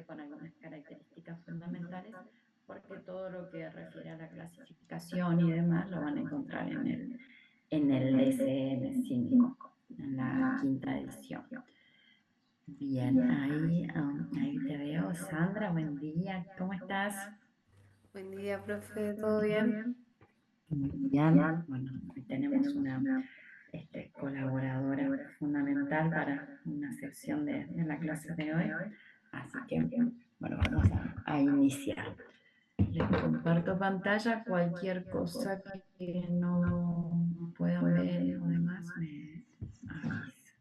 12 con algunas características fundamentales, porque todo lo que refiere a la clasificación y demás lo van a encontrar en el DSM-5, en la quinta edición. Bien, ahí te veo. Sandra, buen día, ¿cómo estás? Buen día, profe, ¿todo bien? Muy bien, bueno, hoy tenemos una colaboradora fundamental para una sección de la clase de hoy, así que, bueno, vamos a iniciar. Les comparto pantalla, cualquier cosa que no puedan ver o demás me avisa.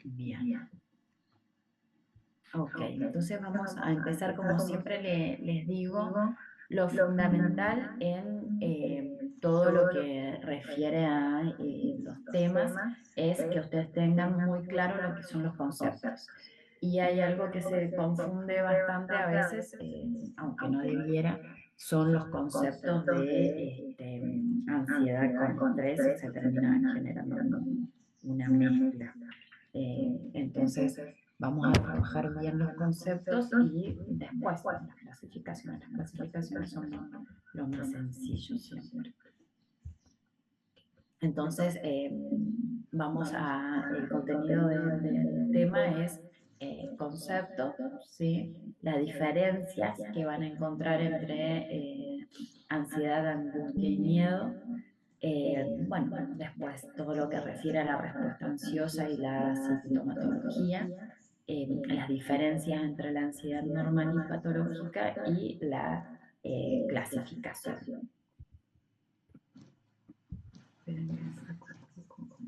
Bien. Ok, entonces vamos a empezar como siempre les digo, lo fundamental en todo lo que refiere a los temas es que ustedes tengan muy claro lo que son los conceptos. Y hay algo que se confunde bastante a veces, aunque no debiera, son los conceptos de ansiedad con estrés y se termina generando una mezcla. Entonces, vamos a trabajar bien los conceptos y después las clasificaciones. Las clasificaciones son lo más sencillo siempre. Entonces, el contenido del tema es concepto, ¿sí? Las diferencias que van a encontrar entre ansiedad, angustia y miedo. Bueno, después todo lo que refiere a la respuesta ansiosa y la sintomatología, las diferencias entre la ansiedad normal y patológica y la clasificación. Esperen que saco un poco.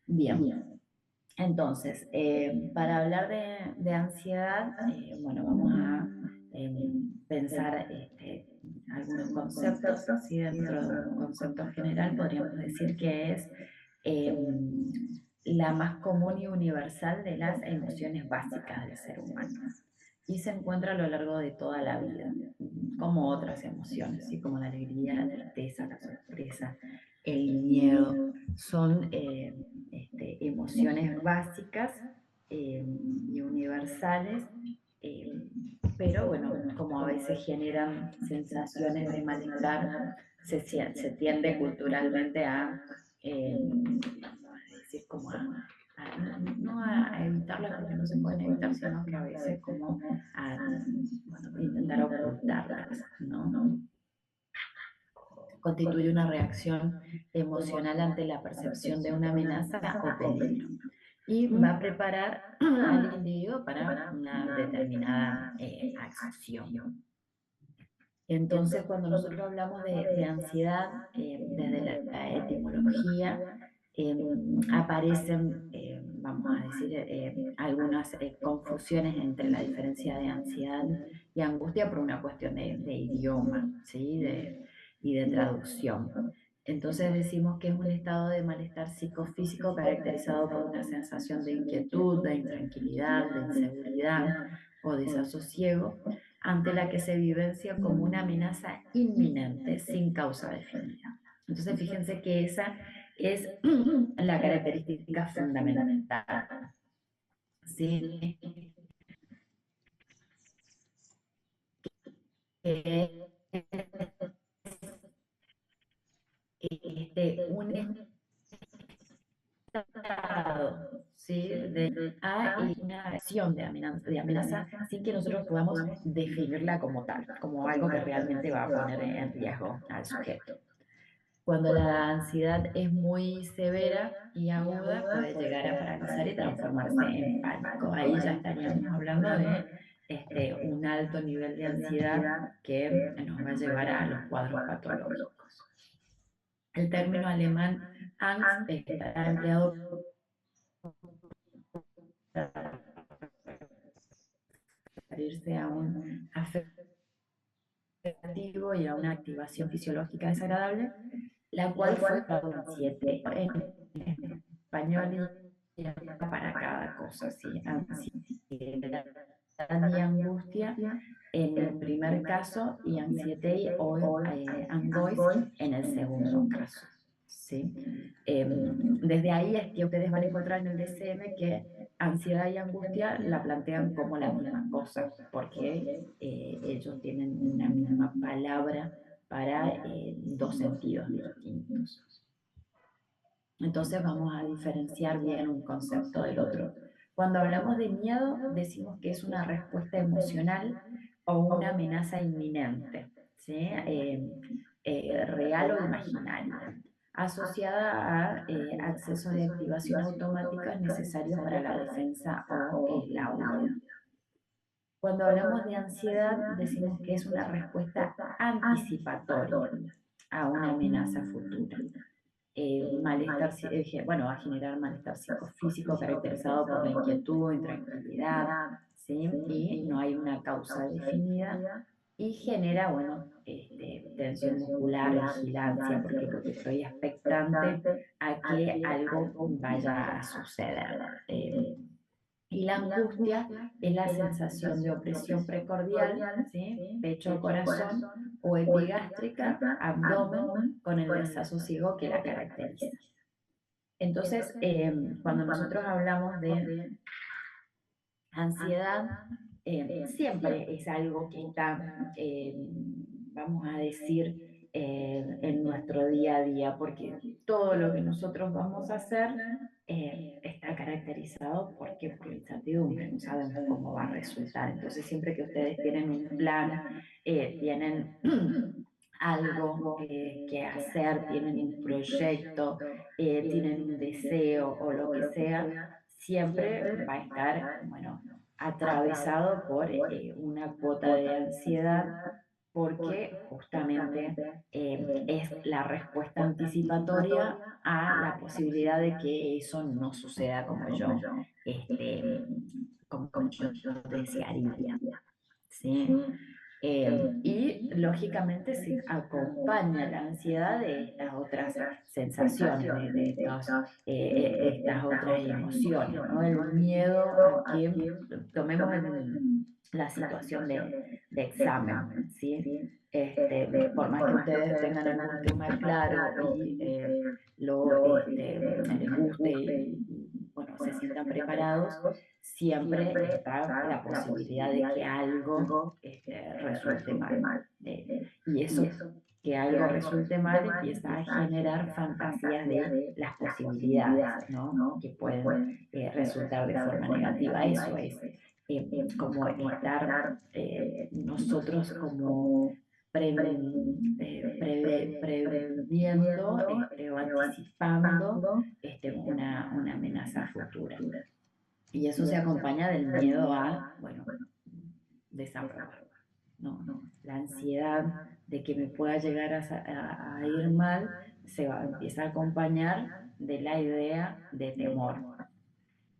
Bien, entonces, para hablar de ansiedad, bueno, vamos a pensar algunos conceptos, ¿sí? Dentro de un concepto general podríamos decir que es eh, la más común y universal de las emociones básicas del ser humano. Y se encuentra a lo largo de toda la vida, como otras emociones, ¿sí? Como la alegría, la tristeza, la sorpresa, el miedo. Son emociones básicas y universales, eh, pero bueno, como a veces generan sensaciones de malestar, se tiende culturalmente vamos a decir, como no a evitarlas porque no se pueden evitar, sino que a veces como a bueno, intentar ocultarlas, ¿no? Constituye una reacción emocional ante la percepción de una amenaza o peligro y va a preparar al individuo para una determinada acción. Entonces, cuando nosotros hablamos de ansiedad, desde la etimología, aparecen, vamos a decir, algunas confusiones entre la diferencia de ansiedad y angustia por una cuestión de idioma, ¿sí? Y de traducción. Entonces decimos que es un estado de malestar psicofísico caracterizado por una sensación de inquietud, de intranquilidad, de inseguridad o desasosiego, ante la que se vivencia como una amenaza inminente sin causa definida. Entonces fíjense que esa es la característica fundamental. ¿Sí? Un estado, ¿sí? Y una acción de amenaza sin que nosotros podamos definirla como tal, como algo que realmente va a poner en riesgo al sujeto. Cuando la ansiedad es muy severa y aguda, puede llegar a paralizar y transformarse en pánico. Ahí ya estaríamos hablando de un alto nivel de ansiedad que nos va a llevar a los cuadros patológicos. El término alemán Angst está empleado para referirse a un afecto negativo y a una activación fisiológica desagradable, la cual fue en 7 en español y para cada cosa, ¿sí? Ansiedad y angustia en el primer caso y anxiety o angois en el segundo caso. ¿Sí? Desde ahí es que ustedes van a encontrar en el DCM que ansiedad y angustia la plantean como la misma cosa, porque ellos tienen una misma palabra para dos sentidos distintos. Entonces vamos a diferenciar bien un concepto del otro. Cuando hablamos de miedo, decimos que es una respuesta emocional o una amenaza inminente, ¿sí? Real o imaginaria, asociada a accesos de activación automática necesarios para la defensa o la huida. Cuando hablamos de ansiedad, decimos que es una respuesta anticipatoria a una amenaza futura. Malestar, bueno, va a generar malestar psicofísico caracterizado por la inquietud, intranquilidad, ¿sí? Y no hay una causa definida y genera, bueno, tensión muscular, vigilancia, porque estoy expectante a que algo vaya a suceder. Y la angustia es la sensación de opresión precordial, ¿sí? Pecho-corazón o epigástrica, abdomen, con el desasosiego que la caracteriza. Entonces, cuando nosotros hablamos de ansiedad, siempre es algo que está, vamos a decir, en nuestro día a día, porque todo lo que nosotros vamos a hacer está caracterizado por la incertidumbre, no sabemos cómo va a resultar. Entonces, siempre que ustedes tienen un plan, tienen algo que hacer, tienen un proyecto, tienen un deseo o lo que sea, siempre va a estar, bueno, atravesado por una cuota de ansiedad porque justamente es la respuesta anticipatoria a la posibilidad de que eso no suceda como yo desearía. ¿Sí? Y lógicamente se acompaña la ansiedad de estas otras sensaciones, estas otras emociones, ¿no? El miedo a que tomemos la situación de examen, ¿sí? Por más que ustedes tengan algún tema claro y les guste y, bueno, se sientan preparados, siempre está la posibilidad de que algo resulte mal. Y eso, que algo resulte mal, empieza a generar fantasías de las posibilidades, ¿no? Que pueden resultar de forma negativa. Eso es como estar nosotros como previendo o anticipando una amenaza futura. Y eso se acompaña del miedo a, bueno, desaprobar, ¿no? La ansiedad de que me pueda llegar a ir mal empieza a acompañar de la idea de temor.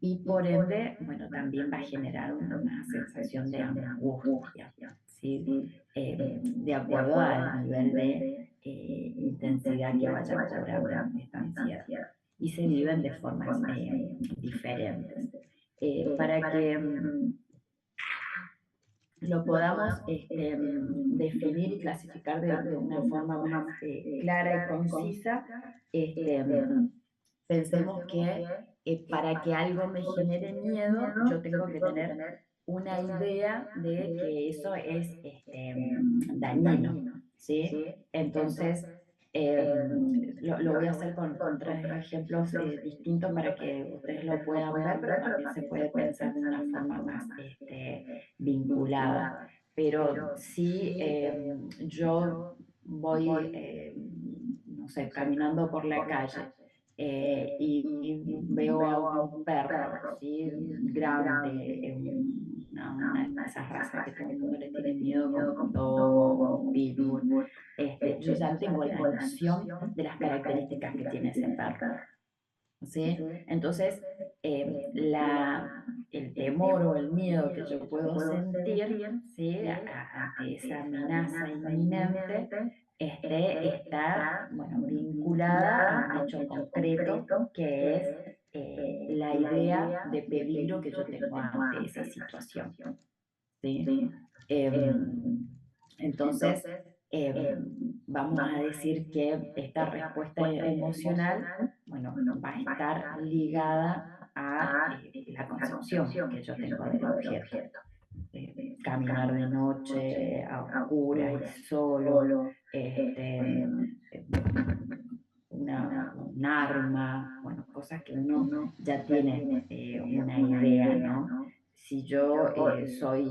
Y por ende, bueno, también va a generar una sensación de angustia, ¿sí? De acuerdo al nivel de intensidad que vaya cobrando esta ansiedad. Y se viven de formas diferentes. Para que lo podamos definir y clasificar de una forma más clara y concisa, pensemos que para que algo me genere miedo, yo tengo que tener una idea de que eso es dañino, ¿sí? Entonces, lo voy a hacer con tres ejemplos distintos para que ustedes lo puedan ver, pero también se puede pensar de una forma más vinculada. Pero si yo voy, no sé, caminando por la calle y veo a un perro, ¿sí? Grande, una de esas razas que todo el mundo le tiene miedo, como un dogo, un pitbull, yo ya tengo la noción de las características que tiene ese perro. ¿sí? Entonces, el temor o el miedo que yo puedo sentir, ¿sí? Ante esa amenaza inminente, está, bueno, vinculada a un hecho concreto que es la idea de peligro que yo tengo ante esa situación, ¿sí? Em, entonces, vamos a decir que esta respuesta emocional, bueno, va a estar ligada a la concepción que yo tengo del objeto. Caminar de noche, a oscuras y solo, eh, un arma, bueno, cosas que uno ya tiene una idea, ¿no? Si yo soy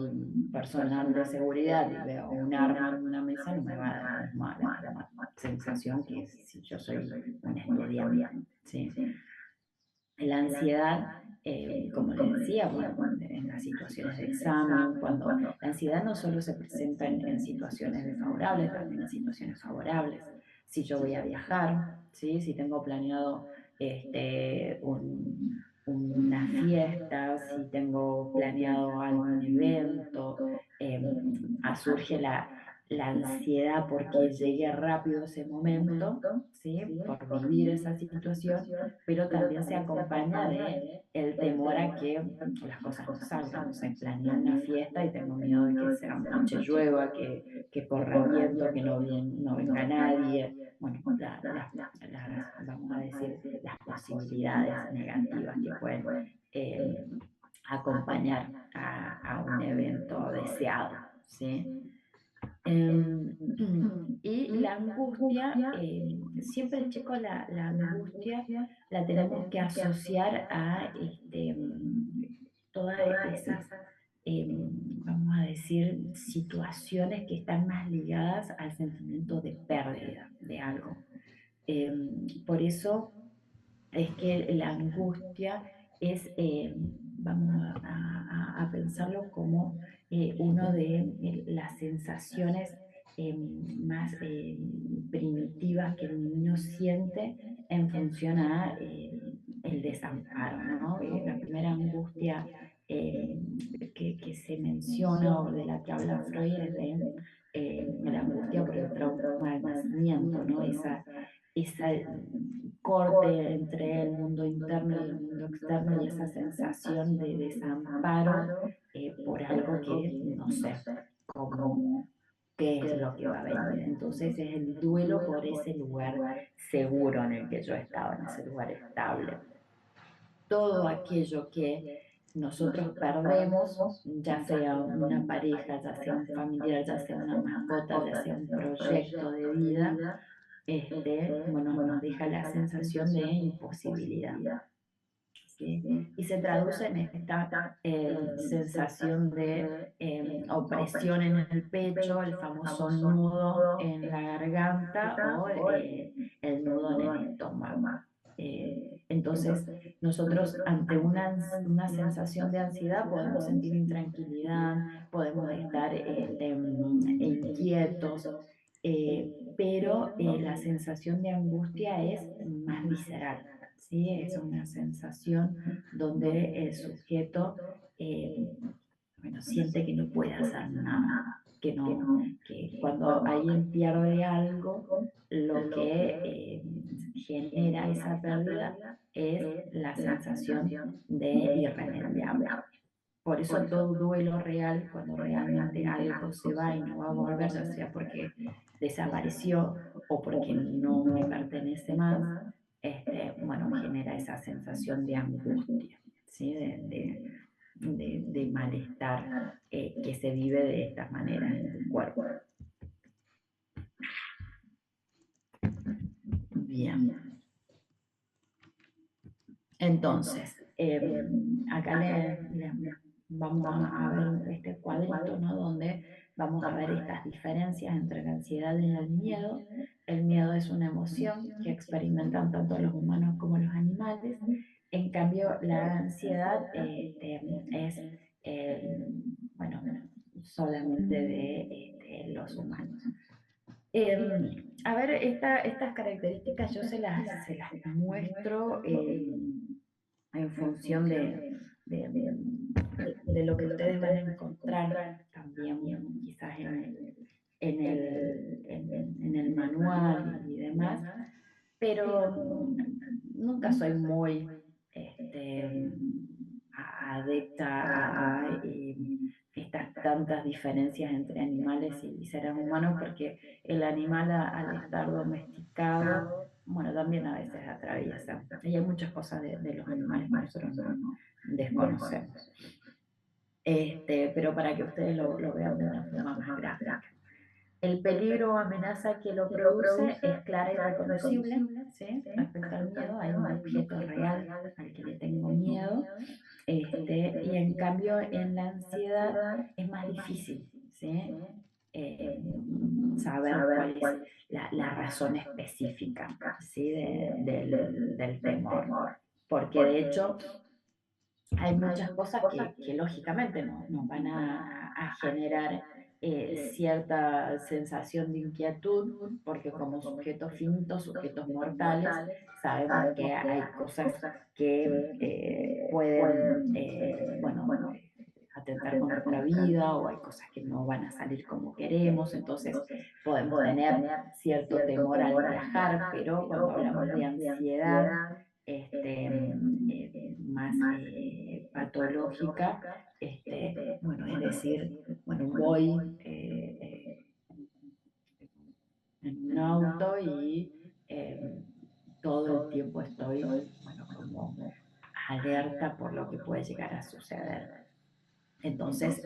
personal de seguridad y veo un arma en una mesa, no me va a dar la misma sensación que si yo soy un estudiante, ¿sí? La ansiedad, como les decía, bueno, en las situaciones de examen, cuando la ansiedad no solo se presenta en situaciones desfavorables, también en situaciones favorables. Si yo voy a viajar, ¿sí? Si tengo planeado una fiesta, si tengo planeado algún evento, surge la ansiedad porque llegue rápido ese momento, ¿sí? Por vivir esa situación, pero también se acompaña de el temor a que las cosas no salgan. No sé, planeé una fiesta y tengo miedo de que esa noche llueva, que corra viento, que no venga nadie. Bueno, vamos a decir, las posibilidades negativas que pueden acompañar a un evento deseado, ¿sí? Y la angustia, siempre, chicos, la angustia la tenemos que asociar a todas esas, vamos a decir, situaciones que están más ligadas al sentimiento de pérdida de algo. Por eso es que la angustia es, vamos a pensarlo como una de las sensaciones más primitivas que el niño siente en función a el desamparo, ¿no? La primera angustia que se menciona o de la que habla Freud es de la angustia por el trauma del nacimiento, ¿no? Esa corte entre el mundo interno y el mundo externo y esa sensación de desamparo por algo que no sé cómo, qué es lo que va a venir. Entonces es el duelo por ese lugar seguro en el que yo estaba, en ese lugar estable. Todo aquello que nosotros perdemos, ya sea una pareja, ya sea un familiar, ya sea una mascota, ya sea un proyecto de vida, bueno, nos deja la sensación de imposibilidad, ¿sí? Y se traduce en esta sensación de opresión en el pecho, el famoso nudo en la garganta o el nudo en el estómago. Entonces, nosotros ante una sensación de ansiedad podemos sentir intranquilidad, podemos estar inquietos, pero la sensación de angustia es más visceral, ¿sí? Es una sensación donde el sujeto bueno, siente que no puede hacer nada, que cuando alguien pierde algo, lo que genera esa pérdida es la sensación de irremediable. Por eso todo duelo real, cuando realmente algo se va y no va a volver, ya sea porque desapareció o porque no me pertenece más, bueno, genera esa sensación de angustia, ¿sí? De malestar que se vive de esta manera en tu cuerpo. Bien. Entonces, acá vamos a ver este cuadrito, ¿no? Donde vamos a ver estas diferencias entre la ansiedad y el miedo. El miedo es una emoción que experimentan tanto los humanos como los animales. En cambio, la ansiedad es, bueno, solamente de los humanos. A ver, estas características yo se las muestro en función de lo que ustedes van a encontrar también quizás en el manual y demás, pero nunca soy muy adepta a estas tantas diferencias entre animales y seres humanos, porque el animal al estar domesticado, bueno, también a veces atraviesa. Y hay muchas cosas de los animales que nosotros no desconocemos. Pero para que ustedes lo vean de una forma más gráfica. El peligro o amenaza que lo produce es clara y reconocible, ¿sí? Respecto al miedo, hay un objeto real al que le tengo miedo, y en cambio en la ansiedad es más difícil, ¿sí? Eh, Saber cuál es la razón específica, ¿sí? Del temor. Porque de hecho hay muchas cosas que lógicamente nos van a generar cierta sensación de inquietud, porque como sujetos finitos, sujetos mortales, sabemos que hay cosas que pueden, bueno, atentar con nuestra vida, o hay cosas que no van a salir como queremos, entonces podemos tener cierto temor al viajar, pero cuando hablamos de ansiedad, más patológica, bueno, es decir, bueno, voy en un auto y todo el tiempo estoy, bueno, como alerta por lo que puede llegar a suceder. Entonces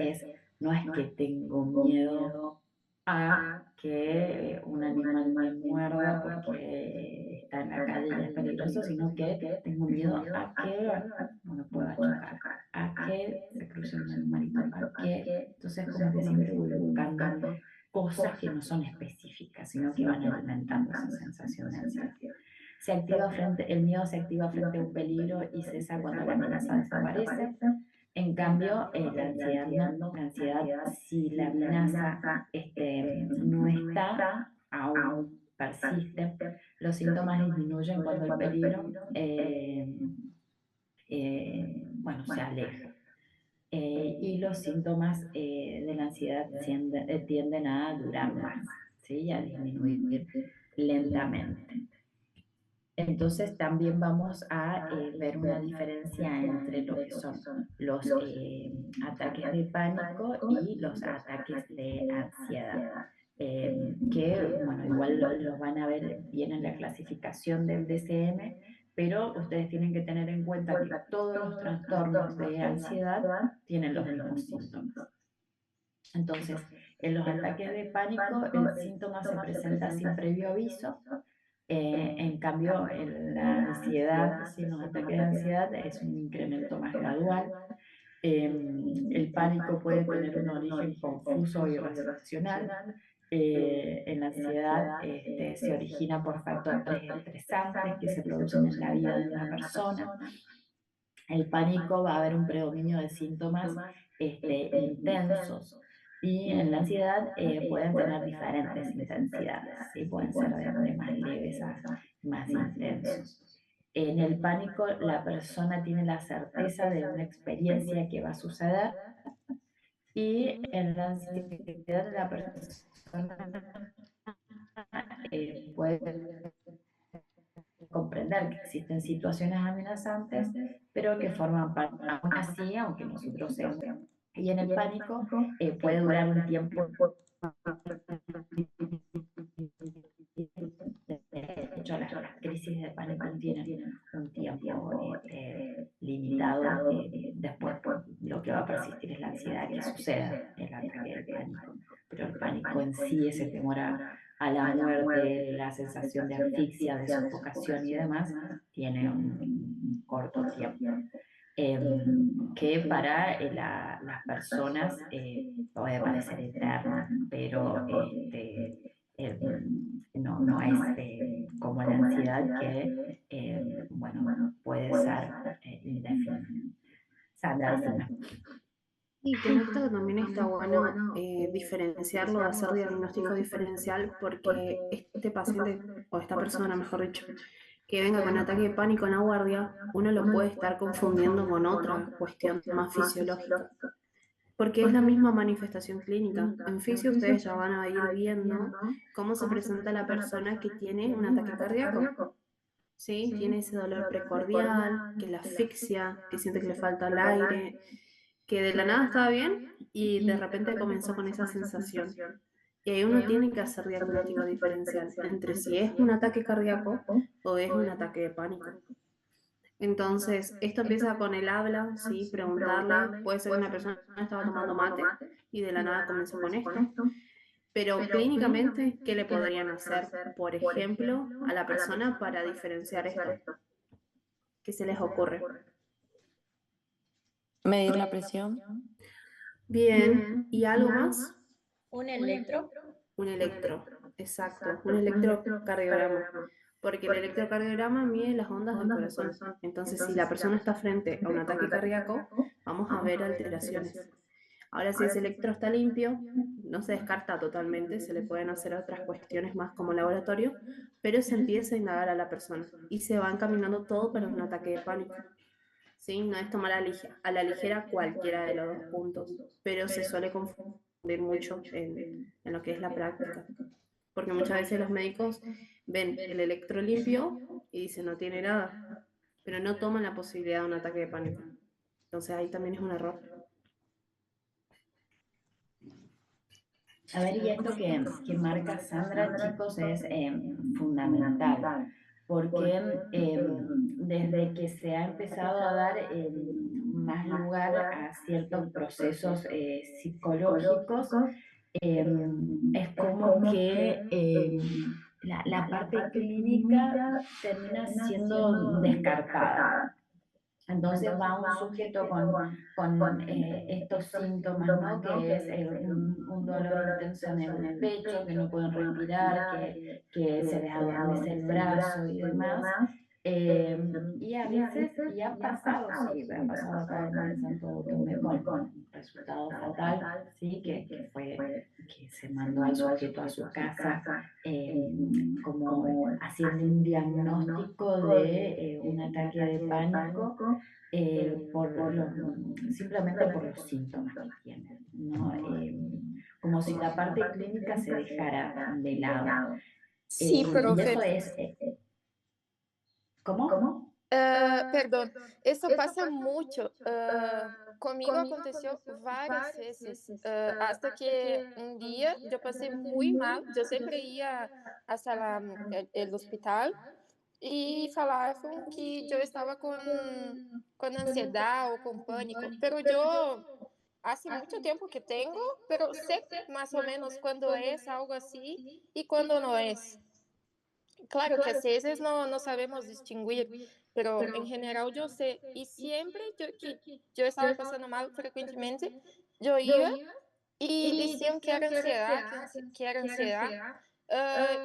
no es que tengo miedo a que un animal me muerda porque está en la calle y es peligroso, sino que tengo miedo a que, bueno, pueda chocar, a que se cruce un animalito, a que, entonces como que siempre voy buscando cosas que no son específicas, sino que van alimentando esa sensación de ansiedad. El miedo se activa frente a un peligro y cesa cuando la amenaza desaparece. En cambio, la ansiedad no. La ansiedad, si la amenaza no está, aún persiste, los síntomas disminuyen cuando el peligro, bueno, se aleja. Y los síntomas de la ansiedad tienden a durar más, ¿sí? Y a disminuir lentamente. Entonces también vamos a ver una diferencia entre lo que son los ataques de pánico y los ataques de ansiedad. Que, bueno, igual lo van a ver bien en la clasificación del DCM, pero ustedes tienen que tener en cuenta que todos los trastornos de ansiedad tienen los mismos síntomas. Entonces, en los ataques de pánico, el síntoma se presenta sin previo aviso. En cambio, en la ansiedad, si los ataques de ansiedad es un incremento más gradual. El pánico puede tener un origen confuso y irracional. En la ansiedad se origina por factores estresantes que se producen en la vida de una persona. El pánico va a haber un predominio de síntomas intensos, y en la ansiedad pueden tener diferentes intensidades, ¿sí? Pueden ser de más leves a más intensos. En el pánico la persona tiene la certeza de una experiencia que va a suceder, y en la ansiedad la persona puede comprender que existen situaciones amenazantes, pero que forman parte, aún así, aunque nosotros seamos. Y en el pánico puede durar un tiempo. De hecho, las crisis de pánico tienen un tiempo limitado. Después, lo que va a persistir es la ansiedad que suceda el ataque del pánico. Pero el pánico en sí, ese temor a la muerte, la sensación de asfixia, de sofocación y demás, tiene un corto tiempo. Que para las personas puede parecer eterno, pero no es como la ansiedad que, bueno, puede ser indefinida. Sandra, decime. Sí, que en esto también está bueno diferenciarlo, hacer diagnóstico diferencial, porque este paciente, o esta persona, mejor dicho, que venga con ataque de pánico en la guardia, uno lo puede estar confundiendo con otra cuestión más fisiológica, porque es la misma manifestación clínica. En fisio ustedes ya van a ir viendo cómo se presenta la persona que tiene un ataque cardíaco. ¿Sí? Tiene ese dolor precordial, que la asfixia, que siente que le falta el aire, que de la nada estaba bien y de repente comenzó con esa sensación. Y ahí uno tiene que hacer diagnóstico diferencial entre si es un ataque cardíaco o es un ataque de pánico. Entonces, esto empieza con el habla, ¿sí? Preguntarle, puede ser que una persona estaba tomando mate y de la nada comenzó con esto, pero clínicamente, ¿qué le podrían hacer, por ejemplo, a la persona para diferenciar esto? ¿Qué se les ocurre? Medir la presión. Bien, ¿y algo más? Un electro. Un electro, exacto, un electrocardiograma, porque el electrocardiograma mide las ondas del corazón. Entonces, si la persona está frente a un ataque cardíaco, vamos a ver alteraciones. Ahora, si ese electro está limpio, no se descarta totalmente, se le pueden hacer otras cuestiones más como laboratorio, pero se empieza a indagar a la persona y se va encaminando todo para un ataque de pánico. ¿Sí? No es tomar a la ligera cualquiera de los dos puntos, pero se suele confundir mucho en lo que es la práctica, porque muchas veces los médicos ven el electro limpio y dicen no tiene nada, pero no toman la posibilidad de un ataque de pánico. Entonces ahí también es un error. A ver, y esto que marca Sandra, chicos, es fundamental, porque desde que se ha empezado a dar más lugar a ciertos procesos psicológicos, es como que la parte clínica termina siendo descartada. Entonces va un sujeto con estos síntomas, ¿no? Que es un dolor intenso en el pecho, que no pueden respirar, que se les adormece el brazo y demás. Y a veces, y ha pasado, sí, ha pasado acá en Santo Tomé con un resultado fatal, sí, que se mandó al sujeto a su casa como haciendo un diagnóstico de un ataque de pánico simplemente por los síntomas que tienen, ¿no? Como si la parte clínica se dejara de lado. Sí, Y eso profe. es, ¿cómo? Perdón, eso pasa mucho. Conmigo aconteció varias veces, hasta que un día yo pasé muy mal. Yo siempre ia hasta el hospital e falavam que eu estava com ansiedade ou com pânico, pero eu hace muito tempo que tenho, pero sei mais ou menos quando é algo assim e quando não é. Claro que a veces no sabemos distinguir, pero en general yo sé, y siempre que yo estaba pasando mal frecuentemente, yo iba y decían que era ansiedad, que era ansiedad,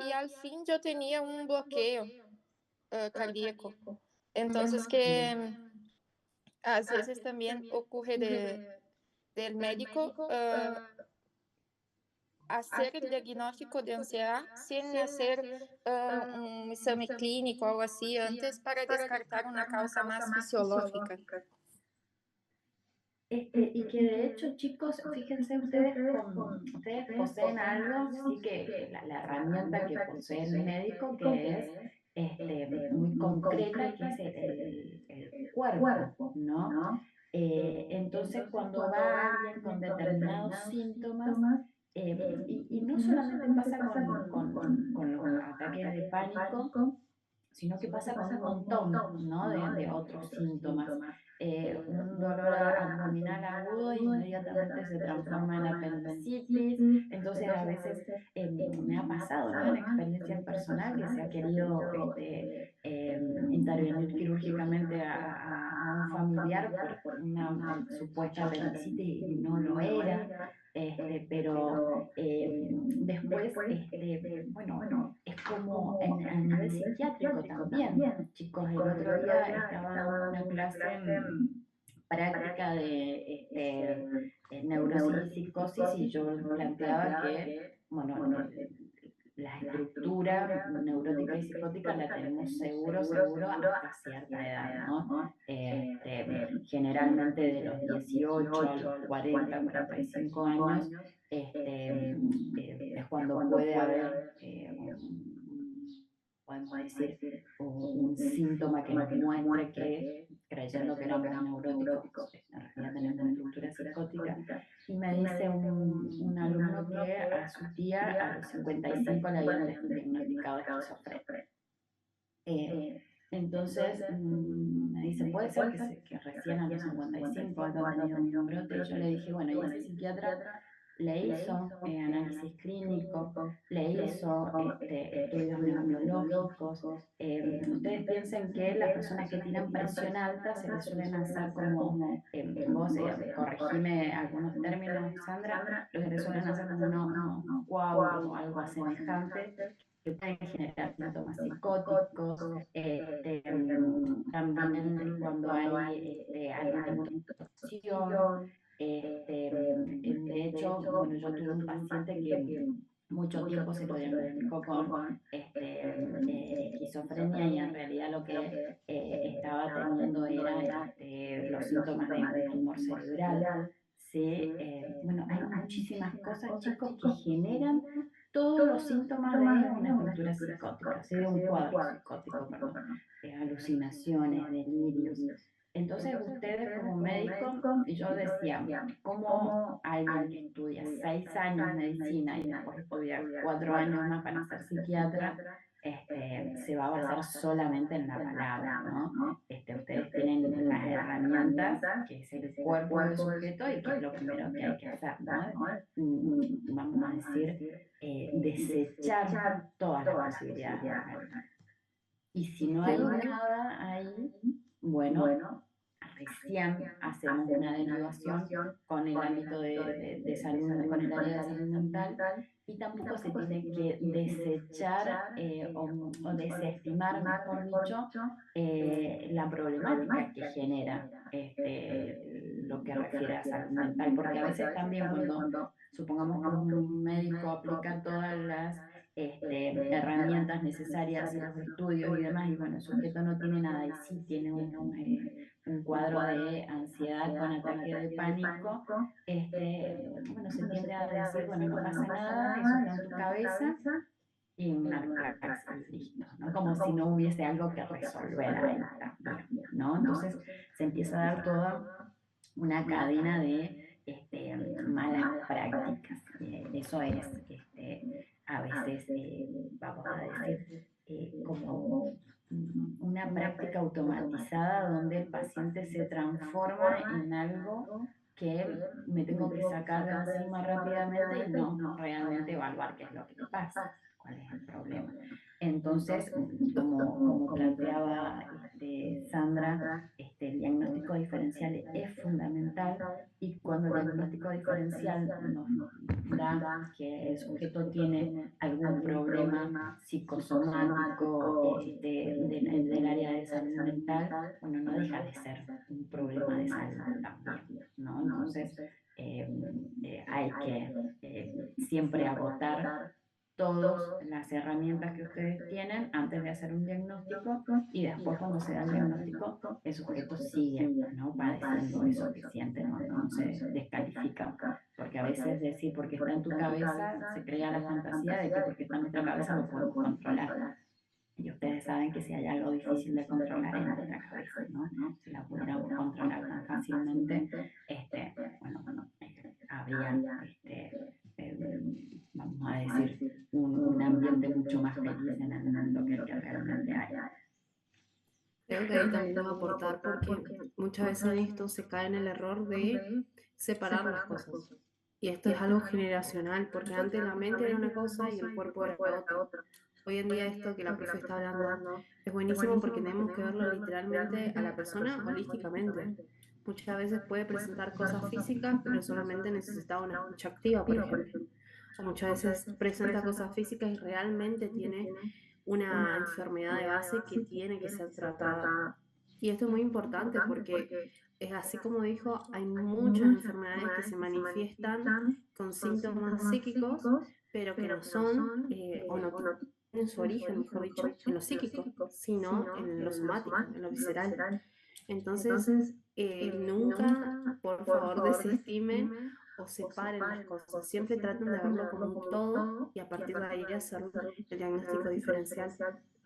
y al fin yo tenía un bloqueo cardíaco. Entonces que a veces también ocurre del médico hacer el diagnóstico de ansiedad sin hacer un examen clínico o algo así antes para descartar una causa más fisiológica. Y que de hecho, chicos, fíjense ustedes poseen algo, sí que la herramienta que posee el médico, que es muy concreta, que es el cuerpo, ¿no? Entonces, cuando va alguien con determinados síntomas, y no solamente pasa con los ataques de pánico, sino que pasa con un montón, ¿no? de otros síntomas. Un dolor abdominal agudo inmediatamente se transforma en apendicitis, entonces a veces me ha pasado, ¿no? En experiencia personal que se ha querido intervenir quirúrgicamente a un familiar por una supuesta apendicitis y no lo era. Pero después, bueno, es como a nivel psiquiátrico también. Chicos, el otro día estaba en una clase práctica neurosis y psicosis, y yo planteaba que, bueno, la estructura neurótica y psicótica la tenemos seguro hasta cierta edad, ¿no? Generalmente de los 18 a los 40, 45 años, es cuando puede haber podemos decir, un síntoma que nos muestre que, creyendo que éramos neuróticos, en realidad tenemos estructura psicótica. Y me dice un alumno que a su tía a los 55 le habían diagnosticado esquizofrenia. Entonces me dice, puede ser que recién a los 55 haya tenido un brote. Y yo le dije, bueno, y ese psiquiatra le hizo análisis clínico, le hizo estudios neurobiológicos. Ustedes piensen que las personas que tienen presión alta se les suelen hacer como, vos corregime algunos términos, Sandra, lo que les suelen hacer como unos coágulos o algo semejante que pueden generar síntomas psicóticos. También cuando hay alimentación. De hecho, bueno, yo tuve un paciente que mucho tiempo se lo diagnosticó con esquizofrenia, y en realidad lo que estaba teniendo era los síntomas de un tumor cerebral. Sí, bueno, hay muchísimas cosas, chicos, que generan todos los síntomas de una estructura psicótica, ¿sí? De un cuadro psicótico, perdón, alucinaciones, delirios. Entonces ustedes como médicos, y yo decía, ¿cómo alguien que estudia 6 años medicina y después estudia 4 años más para ser psiquiatra, se va a basar solamente en la palabra, ¿no? Ustedes tienen las herramientas, que es el cuerpo del sujeto, y que es lo primero que hay que hacer, ¿no? Vamos a decir, desechar todas las posibilidades de realidad. Y si no hay nada ahí, bueno, recién hacemos una derivación con el ámbito de salud, con el área de salud mental, y tampoco se tiene que desechar o desestimar, mejor dicho, la problemática que genera lo que refiere a salud mental, porque a veces también cuando supongamos que un médico aplica todas las herramientas necesarias y los estudios y demás, y bueno, el sujeto no tiene nada y sí tiene un cuadro de ansiedad con ataque de pánico, bueno, se tiende a decir, bueno, no pasa nada, eso está en tu cabeza, y una relax y listo, ¿no? Como si no hubiese algo que resolver ahí también, ¿no? Entonces se empieza a dar toda una cadena de malas prácticas. Eso es, a veces, vamos a decir, como una práctica automatizada donde el paciente se transforma en algo que me tengo que sacar de encima rápidamente y no realmente evaluar qué es lo que te pasa, cuál es el problema. Entonces, como planteaba Sandra, el diagnóstico diferencial es fundamental, y cuando el diagnóstico diferencial nos da que el sujeto tiene algún problema psicosomático del área de salud mental, bueno, no deja de ser un problema de salud también, ¿no? Entonces, hay que siempre agotar todas las herramientas que ustedes tienen antes de hacer un diagnóstico, y después cuando se da el diagnóstico el sujeto sigue, ¿no? Padeciendo eso que siente, no se descalifica, porque a veces decir porque está en tu cabeza se crea la fantasía de que porque está en nuestra cabeza lo podemos controlar. Y ustedes saben que si hay algo difícil de controlar es nuestra cabeza, ¿no? Si la pudiéramos controlar tan fácilmente, bueno, habría, vamos a decir, un ambiente mucho más feliz en el mundo que el que realmente hay. Creo que ahí también debo aportar porque muchas veces en esto se cae en el error de separar las cosas. Y esto es algo generacional, porque antes la mente era una cosa y el cuerpo era otra. Hoy en día esto que la profe está hablando es buenísimo porque tenemos que verlo literalmente a la persona holísticamente. Muchas veces puede presentar cosas físicas, pero solamente necesita una escucha activa, por ejemplo. O muchas veces presenta cosas físicas y realmente tiene una enfermedad de base que tiene que ser tratada. Y esto es muy importante porque así como dijo, hay muchas enfermedades que se manifiestan con síntomas psíquicos, pero que no son, o no tienen su origen, mejor dicho, en lo psíquico, sino en lo somático, en lo visceral. Entonces, nunca, por favor, desestimen o separen las cosas. Siempre traten de verlo como un todo y a partir de ahí hacer el diagnóstico diferencial.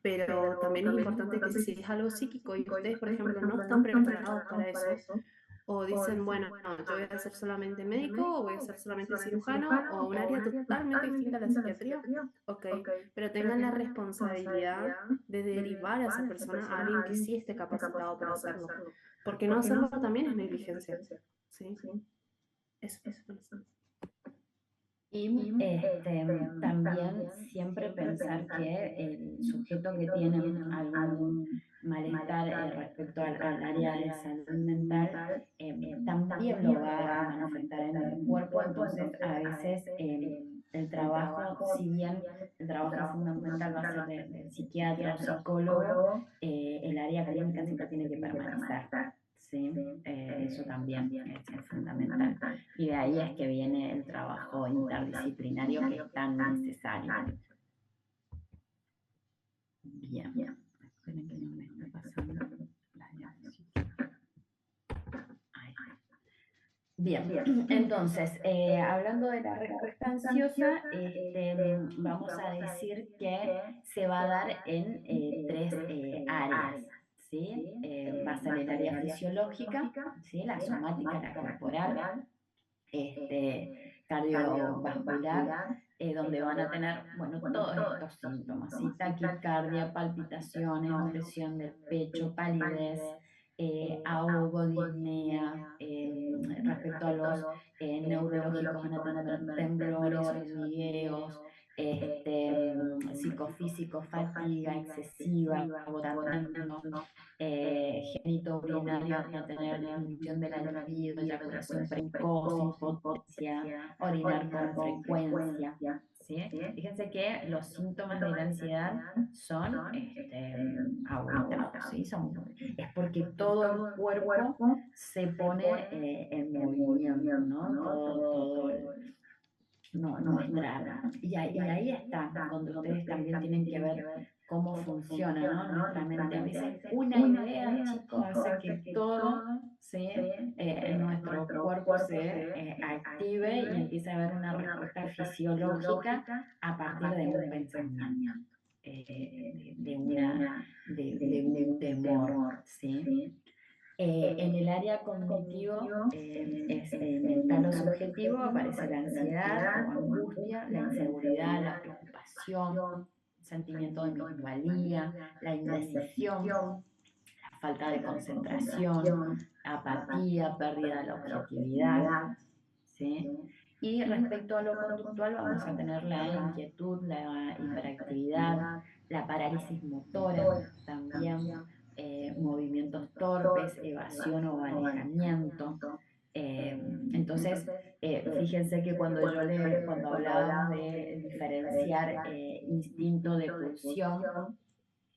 Pero también es importante que si es algo psíquico y ustedes, por ejemplo, no están preparados para eso, o dicen, bueno, no, yo voy a ser solamente médico, o voy a ser solamente cirujano, o un área totalmente distinta a la psiquiatría, ok, pero tengan la responsabilidad de derivar a esa persona a alguien que sí esté capacitado para hacerlo, porque no hacerlo también es negligencia, ¿sí? Eso. Y también siempre pensar que el sujeto que tiene algún malestar respecto al área de salud mental también lo va a manifestar en el cuerpo, entonces a veces el trabajo, si bien el trabajo fundamental va a ser del psiquiatra o psicólogo, el área clínica siempre tiene que permanecer. ¿Sí? Eso también es fundamental. Y de ahí es que viene el trabajo interdisciplinario que es tan necesario. Bien. Esperen que no me está pasando la diapositiva. Ahí. Bien, entonces, hablando de la respuesta ansiosa, vamos a decir que se va a dar en tres áreas. ¿Sí? Va a ser el área fisiológica, ¿sí? La somática, la corporal, cardiovascular, donde van a tener, bueno, todos estos síntomas, ¿sí? Taquicardia, palpitaciones, presión del pecho, palidez, ahogo, disnea, respecto a los neurológicos van a tener temblores, hormigueos, psicofísico, fatiga excesiva, agotamiento, genitourinario van a tener disminución de la libido, eyaculación precoz, impotencia, orinar con frecuencia. ¿Sí? Fíjense que los síntomas de la ansiedad son abultados, ¿sí? Es porque todo el cuerpo se pone en movimiento, ¿no? Todo y ahí está, donde ustedes también tienen que ver cómo funciona, ¿no? Nuestra mente. A veces una idea, chicos, hace que todo, ¿sí? En nuestro cuerpo se active y empiece a haber una respuesta fisiológica a partir de un pensamiento, de un temor, ¿sí? En el área cognitivo es mental o subjetivo, aparece la ansiedad o angustia, la inseguridad, la preocupación, sentimiento de minusvalía, la indecisión, la falta de concentración, apatía, pérdida de la objetividad, ¿sí? Y respecto a lo conductual vamos a tener la inquietud, la hiperactividad, la parálisis motora también, movimientos torpes, evasión o alejamiento. Entonces, fíjense que cuando hablábamos de diferenciar instinto de pulsión,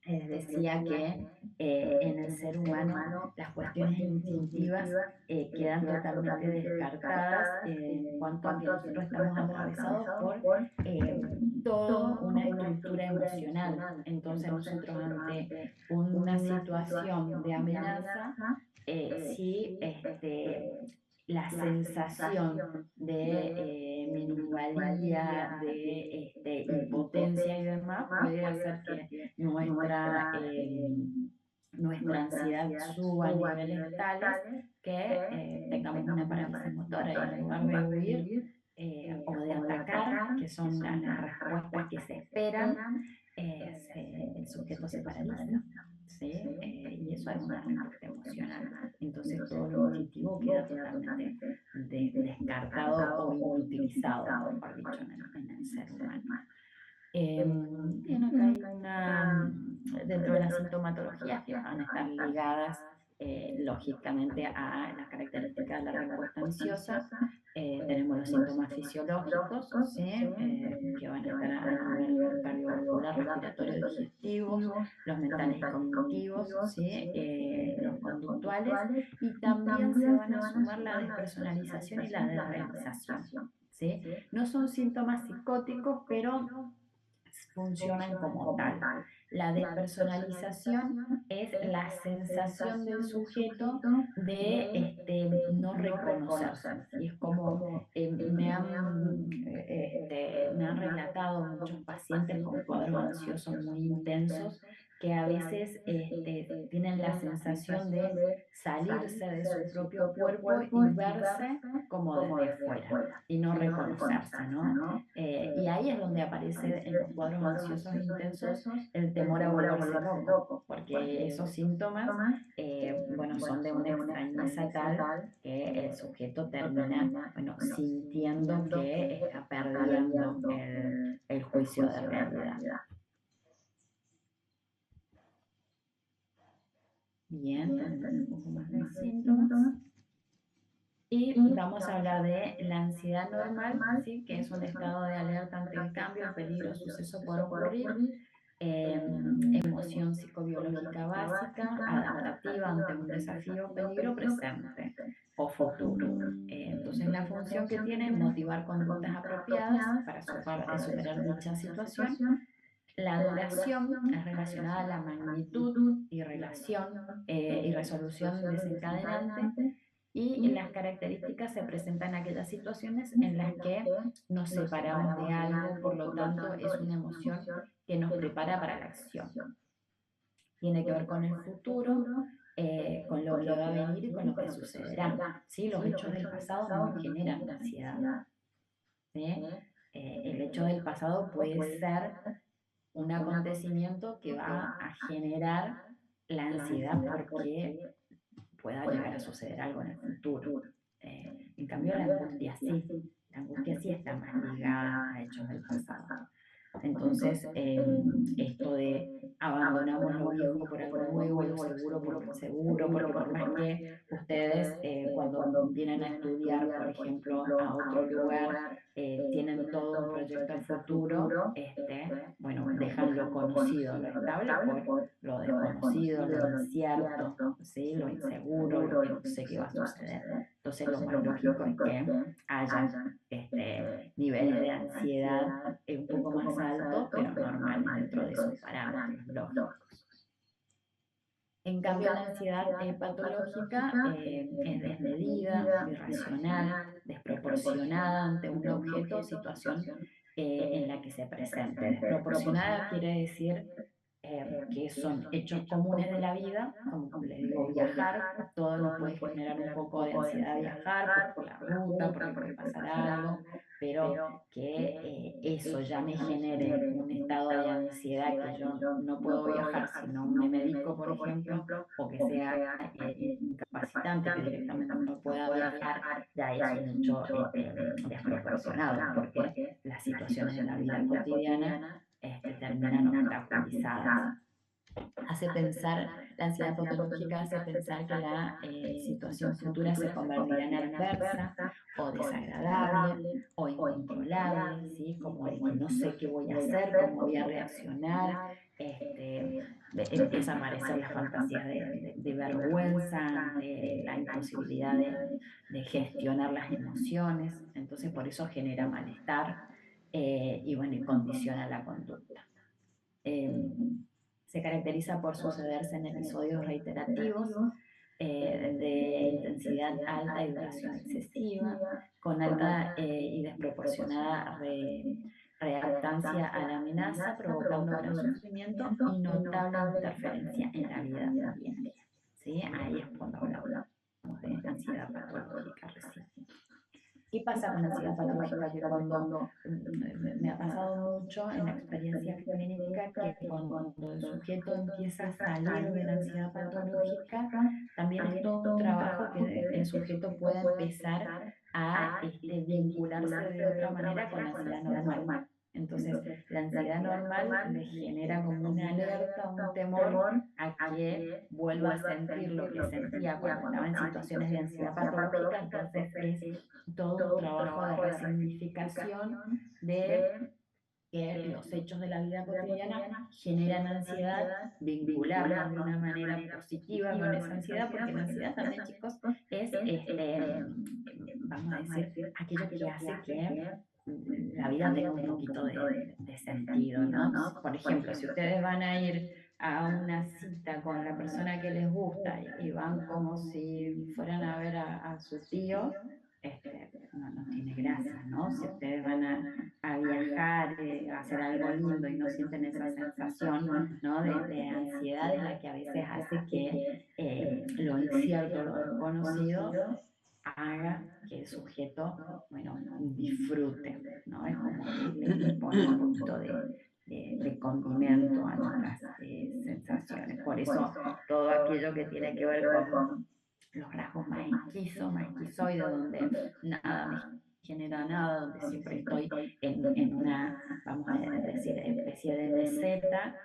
decía que en el ser humano las cuestiones instintivas quedan totalmente descartadas en cuanto a que nosotros estamos atravesados por toda una estructura emocional. Entonces nosotros ante una situación de amenaza, si la sensación de minusvalía, de impotencia y demás puede hacer que nuestra ansiedad suba a niveles tales que tengamos una parálisis motora y en lugar de huir o de atacar, que son las respuestas que se esperan, el sujeto se paraliza. ¿Sí? Y eso es una respuesta emocional. Entonces todo lo cognitivo queda totalmente descartado o inutilizado, mejor dicho, en el ser humano. Bien, acá hay dentro de las sintomatologías que van a estar ligadas lógicamente a las características de la respuesta ansiosa. Tenemos los síntomas fisiológicos, ¿sí? Que van a estar a nivel cardiovascular, respiratorio digestivos, los mentales y cognitivos, ¿sí? Los conductuales, y también se van a sumar la despersonalización y la desrealización, ¿sí? No son síntomas psicóticos, pero funcionan como tal. La despersonalización es la sensación del sujeto de no reconocerse. Y es como me han relatado muchos pacientes con cuadros ansiosos muy intensos que a veces tienen la sensación de salirse de su propio cuerpo y verse como desde afuera y no reconocerse, ¿no? Y ahí es donde aparece en los cuadros ansiosos intensos el temor a volverse loco, porque esos síntomas, bueno, son de una extrañeza tal que el sujeto termina, bueno, sintiendo que está perdiendo el juicio de realidad. Bien, tenemos un poco más de síntomas. Y vamos a hablar de la ansiedad normal, ¿sí? Que es un estado de alerta ante el cambio, peligro, suceso por ocurrir, emoción psicobiológica básica, adaptativa ante un desafío o peligro presente o futuro. Entonces la función que tiene es motivar conductas apropiadas para superar dicha situación. La duración es relacionada a la magnitud y y resolución desencadenante, y las características se presentan en aquellas situaciones en las que nos separamos de algo, por lo tanto es una emoción que nos prepara para la acción. Tiene que ver con el futuro, con lo que va a venir y con lo que sucederá. ¿Sí? Los hechos del pasado no generan ansiedad, ¿sí? El hecho del pasado puede ser un acontecimiento que va a generar la ansiedad porque pueda llegar a suceder algo en el futuro. En cambio, la angustia sí está más ligada a hechos del pasado. Entonces, esto de abandonamos lo viejo por algo nuevo, lo seguro por lo inseguro, porque por más que ustedes cuando vienen a estudiar, por ejemplo, a otro lugar, tienen todo un proyecto a futuro, bueno, dejan lo conocido, lo estable por lo desconocido, lo incierto, ¿sí? Lo inseguro, lo que no sé qué va a suceder. Entonces, lo más lógico es que haya niveles de ansiedad un poco más altos, pero normales dentro de esos parámetros lógicos. En cambio, la ansiedad patológica es desmedida, irracional, desproporcionada ante un objeto o situación en la que se presente. Desproporcionada quiere decir que son hechos comunes de la vida, como les digo, viajar, todo nos puede generar un poco de ansiedad viajar por la ruta, porque puede pasar algo, pero que eso ya me genere un estado de ansiedad, que yo no puedo viajar si no me medico, por ejemplo, o que sea incapacitante, que directamente no pueda viajar, ya es un hecho desproporcionado, porque las situaciones de la vida cotidiana terminan obstaculizadas. Hace pensar, la ansiedad patológica hace pensar que la situación futura se convertirá en adversa o desagradable o incontrolable, ¿sí? Como de que no sé qué voy a hacer, cómo voy a reaccionar, empieza a aparecer las fantasías de vergüenza, de la imposibilidad de gestionar las emociones, entonces por eso genera malestar y bueno, y condiciona la conducta. Se caracteriza por sucederse en episodios reiterativos de intensidad alta y duración excesiva, con alta y desproporcionada reactancia a la amenaza, provocando gran sufrimiento y notable interferencia en la vida diaria. ¿Sí? Ahí es cuando hablamos de ansiedad patológica recién. ¿Qué pasa con la ansiedad patológica? Que cuando me ha pasado mucho en la experiencia clínica, que cuando el sujeto empieza a salir de la ansiedad patológica, también es todo un trabajo que el sujeto pueda empezar a vincularse de otra manera con la ansiedad normal. Entonces, la ansiedad normal le genera como una alerta, un temor a que vuelva a sentir lo que sentía cuando estaba en situaciones de ansiedad patológica. Entonces, es todo un trabajo de resignificación de que los hechos de la vida cotidiana generan ansiedad, vincularnos de una manera positiva con esa ansiedad, porque la ansiedad también, chicos, es, vamos a decir, aquello que hace que la vida tenga un poquito de sentido, ¿no? Por ejemplo, si ustedes van a ir a una cita con la persona que les gusta y van como si fueran a ver a su tío, no tiene gracia, ¿no? Si ustedes van a viajar, a hacer algo lindo y no sienten esa sensación, ¿no? de ansiedad es la que a veces hace que lo incierto, lo desconocido, haga que el sujeto, bueno, disfrute, ¿no? Es como que le pone un poquito de condimento a nuestras sensaciones. Por eso todo aquello que tiene que ver con los rasgos más más esquizoides, donde nada me genera nada, donde siempre estoy en una, vamos a decir, especie de meseta,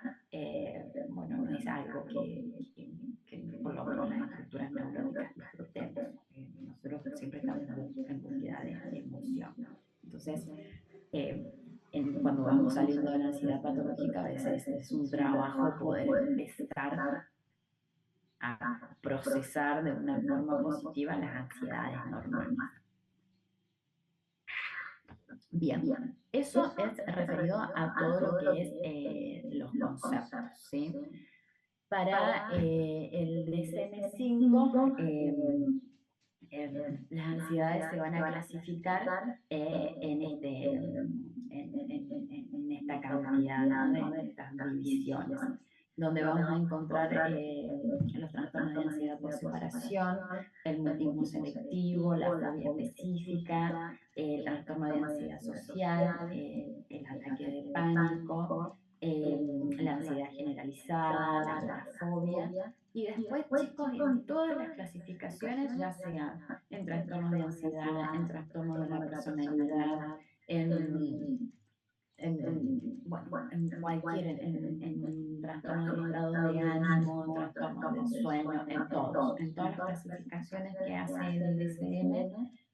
bueno, no es algo que por lo menos las estructuras neuróticas disfrutemos. Nosotros siempre estamos en búsqueda de emoción. Entonces, cuando vamos saliendo de la ansiedad patológica, a veces es un trabajo poder empezar a procesar de una forma positiva las ansiedades normales. Bien, eso es referido a todo lo que es los conceptos, ¿sí? Para el DSM-5, las ansiedades se van a clasificar en esta cantidad, ¿no? de estas divisiones, donde vamos a encontrar los trastornos de ansiedad por separación, el mutismo selectivo, la fobia específica, el trastorno de ansiedad social, el ataque de pánico, la ansiedad generalizada, la agorafobia. Y después, chicos, en todas las clasificaciones, ya sea en trastornos de ansiedad, en trastornos de la personalidad, bueno, en cualquier, en trastornos del estado de ánimo, en trastornos del sueño, en todas las clasificaciones que hace el DSM,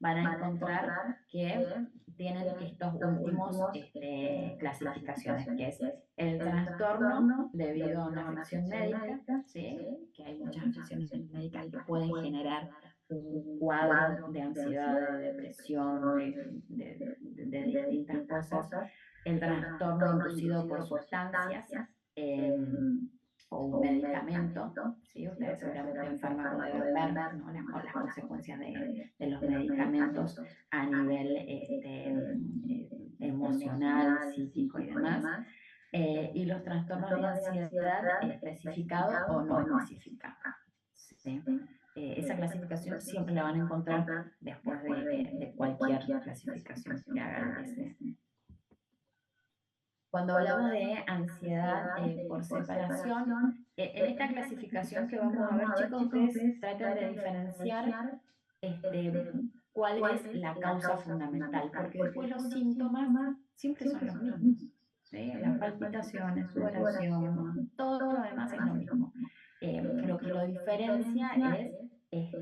van a encontrar que tienen estos últimos clasificaciones, que es el trastorno debido a una afección médica, ¿sí? Que hay muchas afecciones médicas que pueden generar un cuadro de ansiedad, de depresión, de distintas cosas, el trastorno inducido por sustancias o un medicamento, ¿sí? Ustedes seguramente en fármaco deben ver, ¿no? las consecuencias de los medicamentos a nivel emocional, psíquico y demás. Y los trastornos de ansiedad especificados o no especificados, ¿sí? Esa clasificación siempre la van a encontrar después de cualquier clasificación que haga el DSM. Cuando hablamos de ansiedad por separación, en esta clasificación que vamos a ver, chicos, ustedes tratan de diferenciar cuál es la causa fundamental, porque después los síntomas siempre son los mismos, ¿sí? Las palpitaciones, sudoración, todo lo demás es lo mismo. Lo que lo diferencia es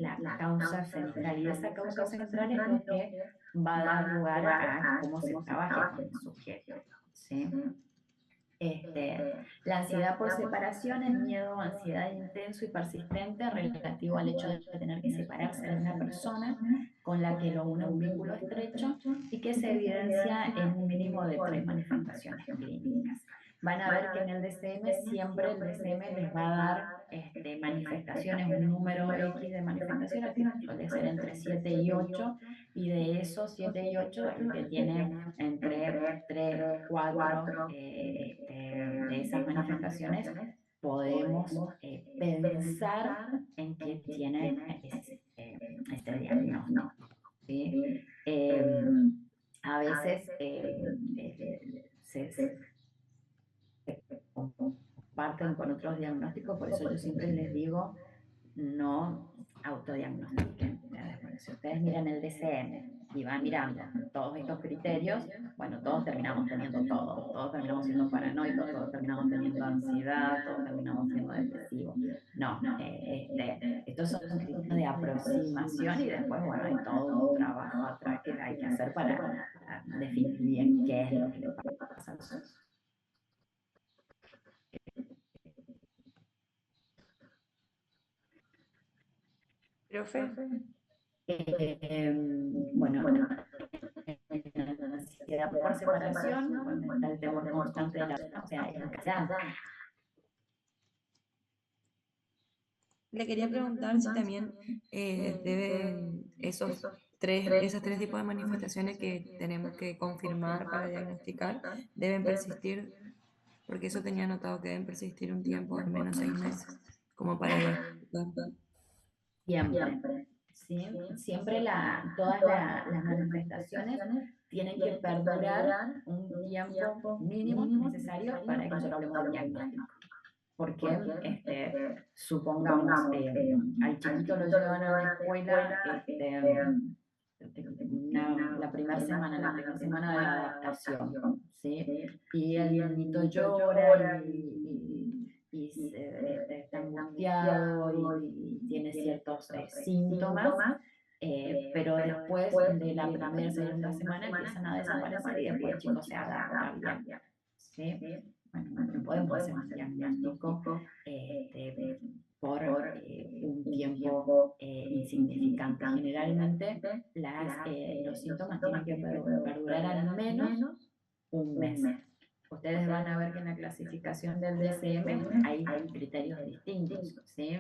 la causa central, y esa causa central es lo que va a dar lugar a cómo se trabaje con el sujeto, ¿sí? La ansiedad por separación es miedo, ansiedad intenso y persistente relativo al hecho de tener que separarse de una persona con la que lo une un vínculo estrecho y que se evidencia en un mínimo de 3 manifestaciones clínicas. Van a ver que en el DSM siempre el DSM les va a dar manifestaciones, un número X de manifestaciones que suele ser entre 7 y 8, y de esos 7 y 8 el que tiene entre 3, 4 de esas manifestaciones podemos pensar en que tiene este diagnóstico, ¿sí? A veces se comparten con otros diagnósticos, por eso yo siempre les digo no autodiagnostiquen. Si ustedes miran el DSM y van mirando todos estos criterios, bueno, todos terminamos teniendo todo, todos terminamos siendo paranoicos, todos terminamos teniendo ansiedad, todos terminamos siendo depresivos. No, estos son criterios de aproximación y después, bueno, hay todo un trabajo atrás que hay que hacer para definir bien qué es lo que le pasa. Profe, Bueno, en la ansiedad por separación, bueno, está el temor constante de la, o sea, en casa. le quería preguntar si también deben esas tres tipos de manifestaciones que tenemos que confirmar para diagnosticar, deben persistir, porque eso tenía notado que deben persistir un tiempo, al menos 6 meses, como para diagnosticar. Siempre, ¿sí? Siempre todas las manifestaciones tienen que perdurar un tiempo mínimo necesario para que nosotros hablemos de diagnóstico. Porque, supongamos, al chiquito lo llevan a la escuela, la primera semana de adaptación, ¿sí? Y el niñito llora y está angustiado y tiene ciertos síntomas, pero después de la primera, segunda semana empiezan a desaparecer y después el chico se adapta bien, ¿sí? Bueno, no podemos hacer un diagnóstico por un tiempo insignificante. Generalmente los síntomas tienen que perdurar al menos un mes. Ustedes van a ver que en la clasificación del DSM hay criterios distintos, ¿sí?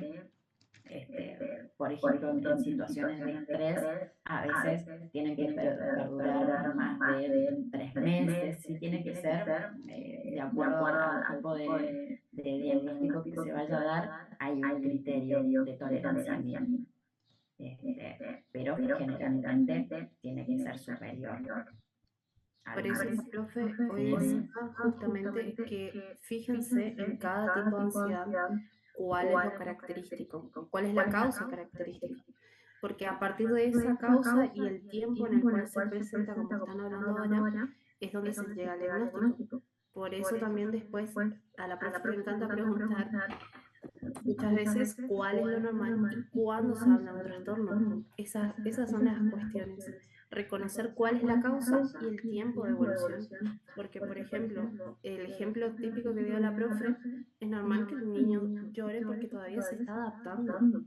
Por ejemplo, en situaciones de estrés, a veces tienen que perdurar más de 3 meses, sí tiene que ser de acuerdo al tipo de diagnóstico que se vaya a dar, hay un criterio de tolerancia mínima, pero generalmente tiene que ser superior. Por eso la profe hoy decía justamente que fíjense en cada tipo de ansiedad cuál es lo característico, cuál es la causa característica. Porque a partir de esa causa y el tiempo en el cual se presenta, como están hablando ahora, es donde se llega al diagnóstico. Por eso también después a la profe le encanta preguntar muchas veces cuál es lo normal y cuándo se habla de un trastorno. Esas son las cuestiones. Reconocer cuál es la causa y el tiempo de evolución. Porque, por ejemplo, el ejemplo típico que dio la profe, es normal que el niño llore porque todavía se está adaptando.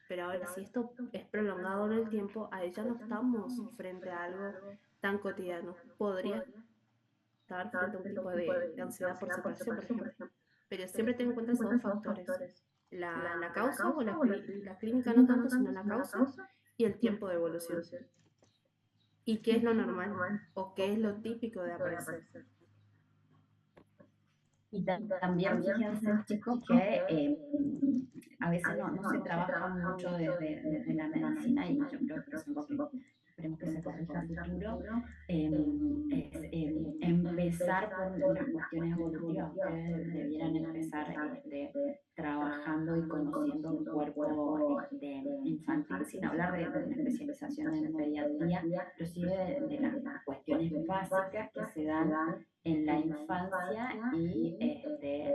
Pero ahora, si esto es prolongado en el tiempo, a ella no estamos frente a algo tan cotidiano. Podría estar frente a un tipo de ansiedad por separación, por ejemplo. Pero siempre ten en cuenta esos dos factores. La causa o la clínica no tanto, sino la causa y el tiempo de evolución. ¿Y qué es lo normal o qué es lo típico de aparecer? Y también fíjense, chicos, que a veces no se trabaja mucho desde la medicina y yo creo que es algo que esperemos que se corrija a futuro, es empezar por las cuestiones evolutivas. Ustedes debieran empezar trabajando y conociendo el cuerpo infantil, sin hablar de una especialización en pediatría, inclusive de las cuestiones básicas que se dan en la infancia y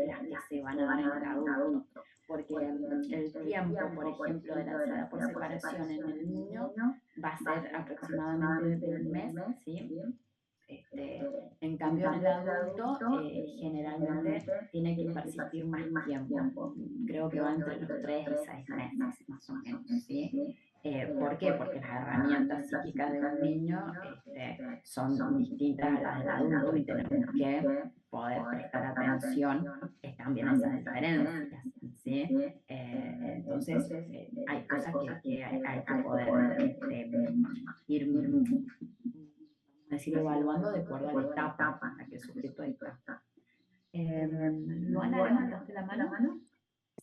las que se van a dar en el adulto. Porque el tiempo, por ejemplo, de la ansiedad por separación en el niño va a ser aproximadamente de un mes, ¿sí? En cambio, en el adulto generalmente tiene que persistir más tiempo. Creo que va entre los 3 y 6 meses, más o menos, ¿sí? ¿Por qué? Porque las herramientas psíquicas de un niño son distintas a las del adulto y tenemos que poder prestar atención también a esas diferencias, ¿sí? Entonces, hay cosas que hay que poder ir decir, evaluando de acuerdo a la etapa en la que el sujeto está. Luana, ¿levantaste la mano?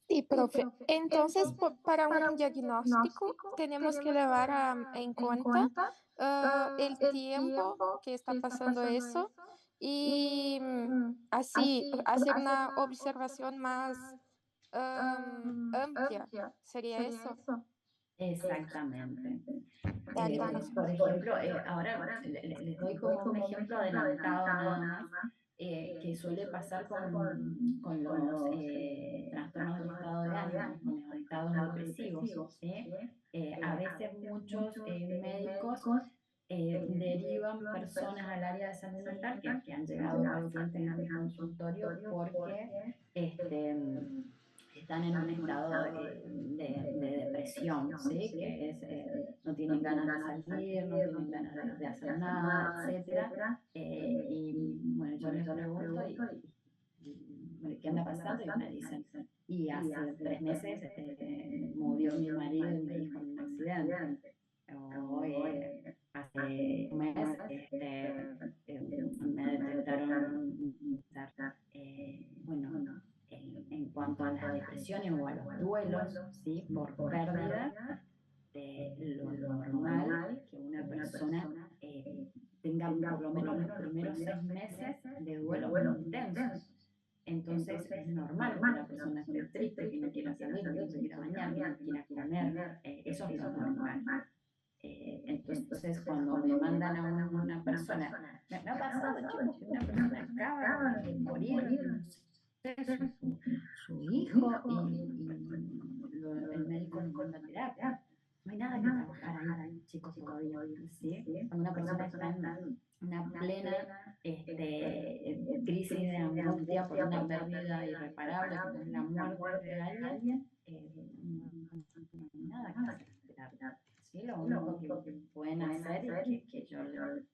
Sí, profe. Entonces, para un diagnóstico, tenemos que llevar en cuenta el tiempo que está pasando eso y así hacer una observación más amplia. ¿Sería eso? Exactamente. Dale, profe. Por ejemplo, ahora les doy como un ejemplo adelantado nada más, que suele pasar con los trastornos del estado de ánimo, con los estados depresivos, ¿sí? A veces muchos médicos derivan personas al área de salud mental que han llegado pacientes a mi consultorio porque están en un estado de depresión, ¿sí? Que es, no tienen ganas de salir, no tienen ganas de hacer nada, etcétera. Y bueno, yo les pregunto, bueno, ¿qué anda pasando? Y me dicen, y hace 3 meses murió mi marido y me dijo en un accidente. O hace un mes me detectaron cáncer. Bueno, en cuanto a las depresiones o a los duelos, ¿sí? Por pérdida, lo normal es que una persona tenga por lo menos los primeros 6 meses de duelos muy intensos. Entonces es normal que la persona esté triste, que no quiera salir, que no se quiera bañar, que no quiera comer. Eso es lo normal. Entonces, cuando me mandan a una persona, me ha pasado, chicos, que una persona acaba de morir, no sé, su hijo, el médico lo manda a terapia. No hay nada que trabajar ahí, chicos, todavía, ¿sí? Cuando una persona está en una plena crisis de angustia por una pérdida irreparable, como es la muerte de alguien, no hay nada que hacer en terapia. ¿Sí? Lo único que pueden hacer y que yo les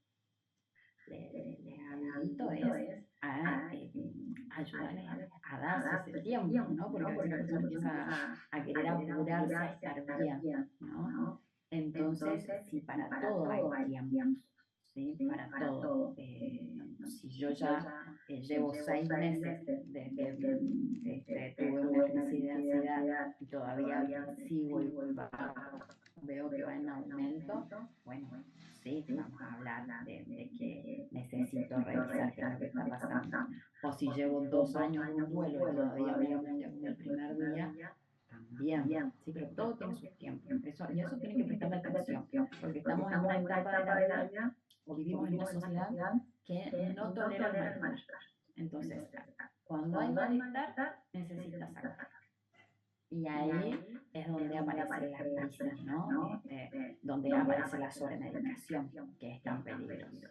habilito es a ayudarles a darse ese tiempo, ¿no? Porque a veces la persona empieza a querer apurarse a estar bien, ¿no? Entonces, si para todo hay tiempo, ¿sí? Para todo. Si yo ya llevo 6 meses desde que tuve una crisis de ansiedad y todavía sigo igual, veo que va en aumento, bueno, sí, vamos a hablar de que necesito revisar qué es lo que está pasando. O si llevo 2 años de un duelo y todavía me angustia como el primer día, también, sí, pero todo tiene su tiempo. Y eso tienen que prestarle atención, porque estamos en una etapa de la vida o vivimos en una sociedad que no tolera el malestar. Entonces, cuando hay malestar, necesitas sacar. Y ahí es donde aparecen las prisas, ¿no? Donde aparece la sobremedicación, que es tan peligroso.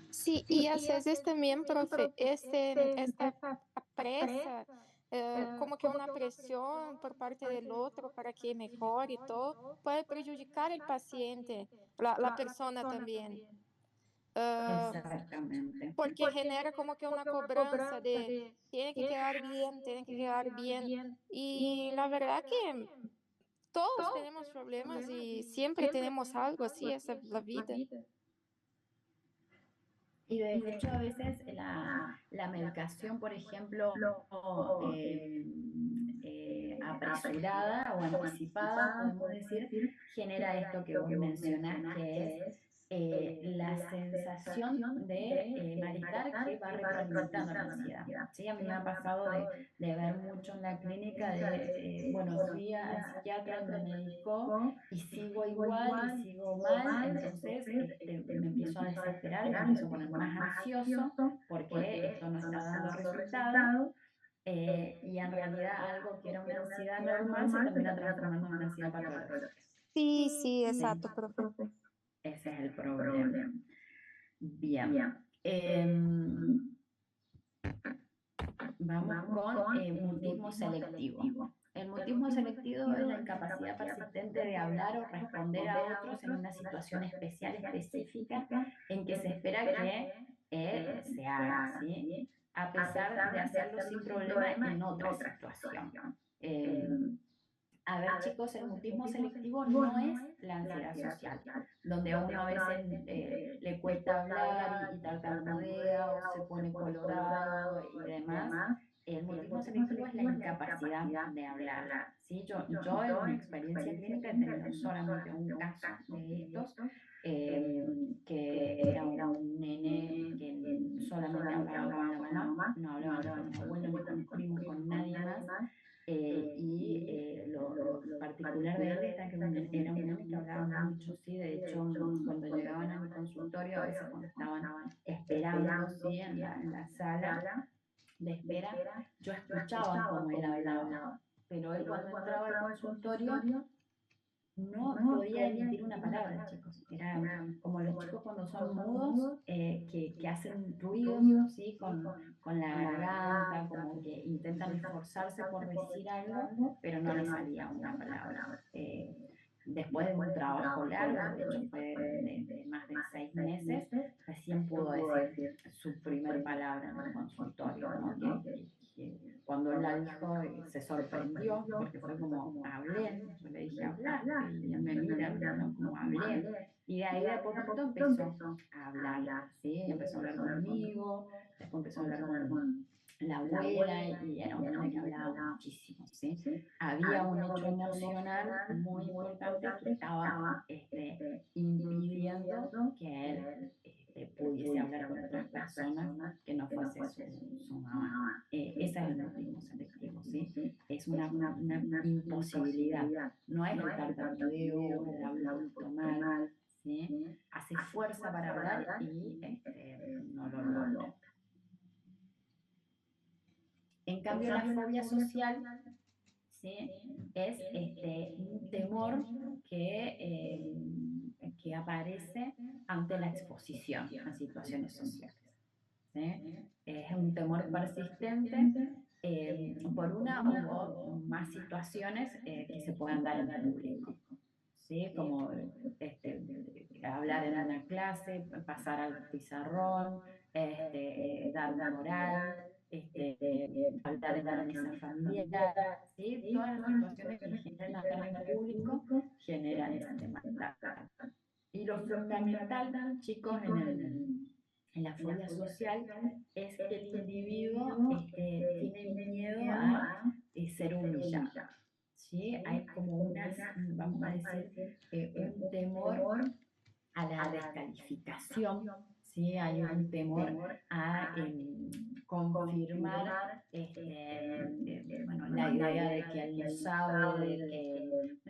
Sí, y a veces también, profe, esta presa, como que una presión por parte del otro para que mejore y todo, puede perjudicar el paciente, la persona también. Exactamente. Porque genera como que una cobranza de tiene que quedar bien, tiene que quedar bien. Y la verdad que todos tenemos problemas y siempre tenemos algo así, esa es la vida. Y de hecho a veces la medicación, por ejemplo, apresurada o anticipada, podemos decir, genera esto que vos mencionás, que es la sensación de malestar que va retroalimentando la ansiedad. ¿Sí? A mí me ha pasado de ver mucho en la clínica bueno, fui al psiquiatra y me medicó y sigo igual y sigo mal, entonces me empiezo a desesperar, me empiezo a poner más ansioso porque esto no está dando resultado. Y en realidad algo que era una ansiedad normal se termina transformando en una ansiedad patológica. Sí, sí, ¿Sí? exacto, profe. Ese es el problema. Bien. Vamos con mutismo selectivo. El mutismo selectivo es la incapacidad persistente de hablar o responder a otros en una situación especial, específica, en que se espera que se haga, ¿sí? A pesar de hacerlo sin problema en otra situación. A ver, chicos, el mutismo selectivo no es la ansiedad social, donde a uno a veces le cuesta hablar y tartamudea o se pone colorado y demás. El mutismo selectivo es la incapacidad de hablar. ¿Sí? Yo en mi experiencia clínica he tenido solamente un caso de estos, que era un nene que solamente hablaba con la mamá, no hablaba ni con los abuelos, ni con los primos, con nadie más. Lo particular de él era que un mucho, ¿sí? De hecho, cuando llegaban a mi consultorio, a veces cuando estaban esperando, ¿sí? En la sala de espera, yo escuchaba cómo él hablaba, pero él cuando entraba al consultorio no podía emitir una palabra, chicos. Era como los chicos cuando son mudos, que hacen ruidos, ¿sí? Con la garganta, como que intentan esforzarse por decir algo, pero no les salía una palabra. Después de un trabajo largo, de hecho fue de más de 6 meses, recién pudo decir su primer palabra en el consultorio, ¿no? Que cuando él la dijo se sorprendió porque fue como, hablé, yo le dije, hablaste, y él me mira, ¿no? Como hablé. Y de ahí de a poquito empezó a hablar, ¿sí? Empezó a hablar conmigo, después empezó a hablar con la abuela y era un nene que hablaba muchísimo, ¿sí? Había un hecho emocional muy importante que estaba impidiendo que él pudiese hablar con otras personas que no fuese su mamá. Ese es el mutismo selectivo, ¿sí? Es una imposibilidad. No es el tartamudeo o el habla un poquito mal, ¿sí? Hace fuerza para hablar y no lo logra. En cambio, la fobia social, ¿sí? Es un temor que aparece ante la exposición a situaciones sociales, ¿sí? Es un temor persistente por una u más situaciones que se puedan dar en público, ¿sí? Como hablar en una clase, pasar al pizarrón, dar una oral, hablar en una mesa familiar, ¿sí? Todas las situaciones que generan hablar en público generan este malestar. Y lo fundamental, chicos, en la fobia social es que el individuo tiene miedo a ser humillado. ¿Sí? Hay como vamos a decir, un temor a la descalificación, ¿sí? Hay un temor a confirmar bueno, la idea de que él no sabe, de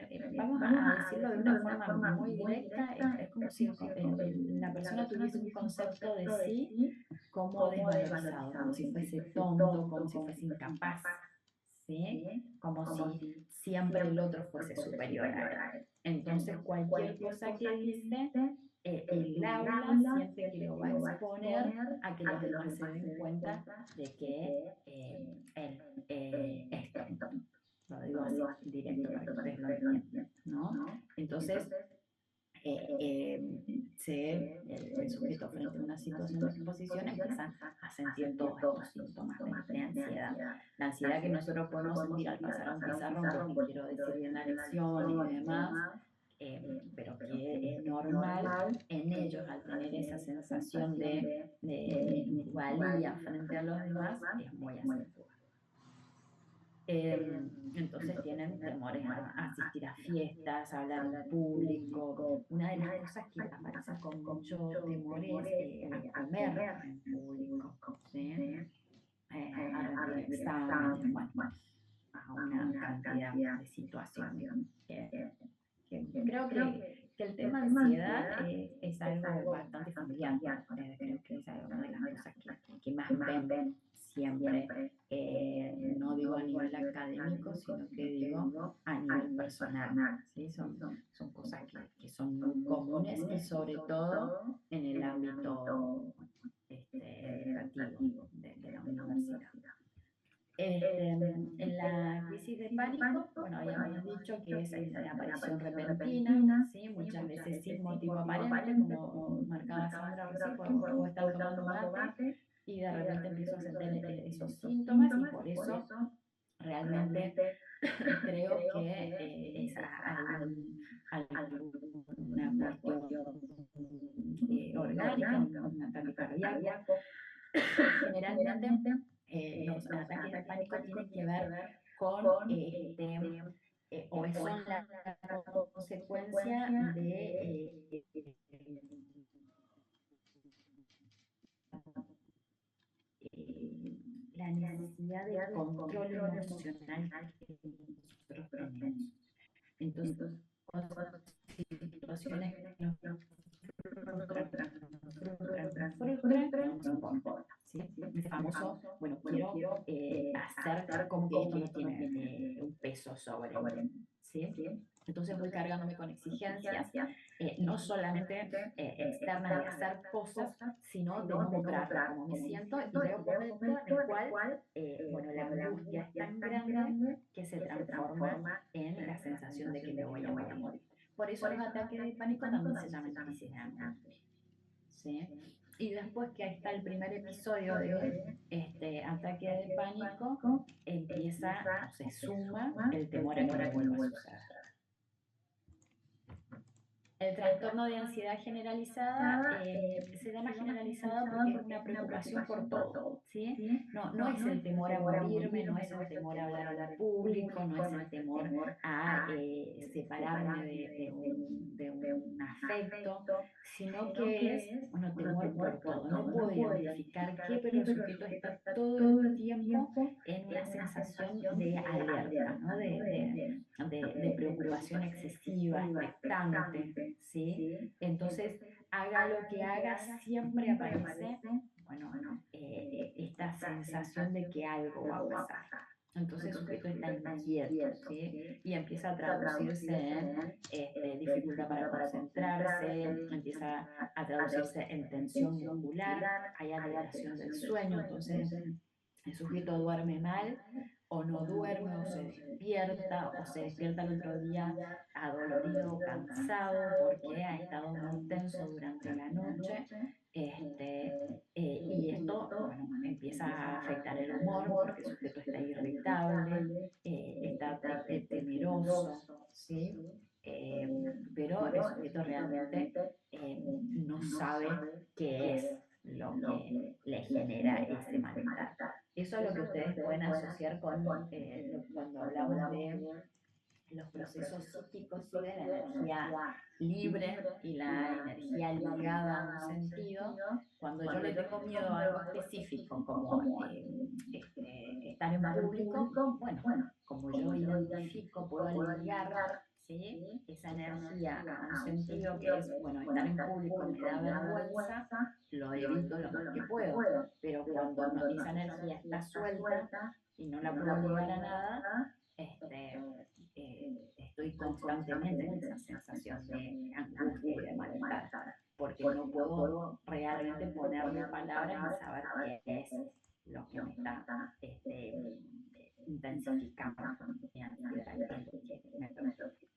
que, vamos a decirlo de una forma muy directa, es como si la persona tuviese un concepto de sí como desvalorizado, como si fuese tonto, como si fuese incapaz, ¿sí? Como si siempre el otro fuese superior a él. Entonces, cualquier cosa que dice, el aula siente que lo va a exponer a que los demás se den cuenta de que él es tonto. Lo digo así, directo, para que ustedes lo entiendan, ¿no? Entonces, el sujeto frente a una situación de exposición empieza a sentir todos estos síntomas de ansiedad. La ansiedad que nosotros podemos sentir al pasar a un pizarrón, porque quiero decir bien la lección y demás, pero que es normal en ellos al tener esa sensación de minusvalía frente a los demás, es muy acentuada. Entonces tienen temores a asistir a fiestas, a hablar en público. Una de las cosas que aparecen con mucho temor es a comer en público, ¿sí? A rendir exámenes, bueno, a una cantidad de situaciones que creo que el tema ansiedad es algo bastante familiar para ustedes, creo que es una de las cosas que más ven siempre, no digo a nivel académico, sino que digo a nivel personal, ¿sí? Son cosas que son muy comunes y sobre todo en el ámbito educativo de la universidad. En la crisis de pánico, bueno, habíamos dicho que es la aparición repentina, ¿sí? Muchas veces sin motivo aparente, como marcaba Sandra recién, puedo estar tomando mate y de repente empiezo a sentir esos síntomas y por eso realmente creo que es alguna cuestión orgánica, un ataque cardíaco. Generalmente los ataques de pánico tienen que ver con o son la consecuencia de la necesidad de control emocional que nosotros tenemos. Entonces, cuando situaciones que nos frustran, no nos importa, ¿sí? Ese famoso, bueno, quiero hacer como que esto no tiene un peso sobre mí, ¿sí? Entonces voy cargándome con exigencias, no solamente externas de hacer cosas, sino de no mostrar cómo me siento, y llega un momento en el cual, bueno, la angustia es tan grande que se transforma en la sensación de que me voy a morir. Por eso los ataques de pánico también se llaman crisis de angustia, ¿sí? Y después que ahí está el primer episodio de ataque de pánico, empieza o se suma el temor a que me vuelva a suceder. El trastorno de ansiedad generalizada se llama generalizada porque es una preocupación por todo, ¿sí? No es el temor a morirme, no es el temor a hablar en público, no es el temor a separarme de un afecto, sino que es, bueno, temor por todo. No puedo identificar qué, pero el sujeto está todo el tiempo en una sensación de alerta, ¿no? De preocupación excesiva, expectante, ¿sí? Entonces, haga lo que haga, siempre aparece, bueno, esta sensación de que algo va a pasar. Entonces el sujeto está inquieto, ¿sí? Y empieza a traducirse en dificultad para concentrarse, empieza a traducirse en tensión muscular, hay alteración del sueño, entonces el sujeto duerme mal, o no duerme, o se despierta el otro día adolorido o cansado porque ha estado muy tenso durante la noche. Y esto, bueno, empieza a afectar el humor porque el sujeto está irritable, está temeroso, ¿sí? Pero el sujeto realmente no sabe qué es lo que le genera ese malestar. Eso es lo que ustedes pueden asociar con cuando hablamos de los procesos psíquicos, ¿sí? De la energía libre y la energía ligada a un sentido. Cuando yo le tengo miedo a algo específico, como estar en público, bueno, como yo identifico, puedo ligar, ¿sí? Esa energía a un sentido que es, bueno, estar en público me da vergüenza, lo evito lo más que puedo, pero cuando esa energía está suelta y no la puedo ligar a nada, estoy constantemente en esa sensación de angustia y de malestar, porque no puedo realmente ponerle palabras y saber qué es lo que me está intensificando mi ansiedad, qué es lo que me preocupa.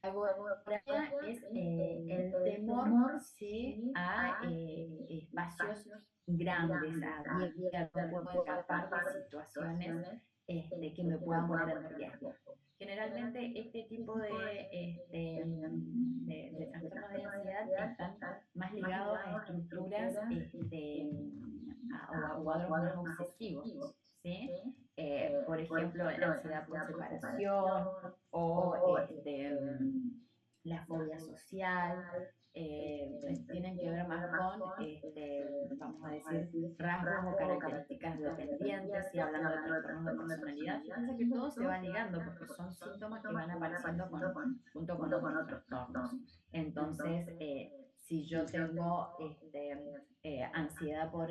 Ahora es el temor, ¿sí? A espacios grandes, abiertos, puedo escapar de situaciones que me puedan poner en riesgo. Generalmente este tipo de trastornos de ansiedad están más ligados a estructuras o a cuadros más obsesivos, ¿sí? Por ejemplo, ansiedad por separación o la fobia social, tienen que ver más con, vamos a decir, rasgos o características dependientes, y hablando de trastornos de personalidad, fíjense que todo se va ligando porque son síntomas que van apareciendo junto con otros trastornos. Entonces, si yo tengo ansiedad por,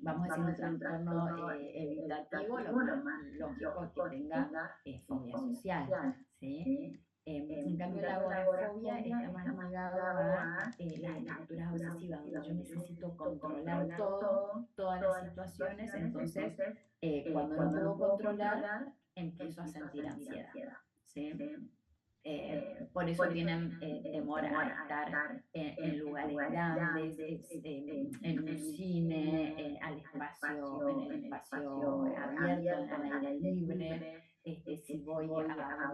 vamos a decir, un trastorno evitativo, lo más lógico es que tenga fobia social, ¿sí? En cambio, la agorafobia está más ligado a las estructuras obsesivas, donde yo necesito controlar todo, todas las situaciones. Entonces, cuando no puedo controlar, empiezo a sentir ansiedad, ¿sí? Por eso tienen temor a estar en lugares grandes, en un cine, en el espacio abierto, al aire libre. Si voy a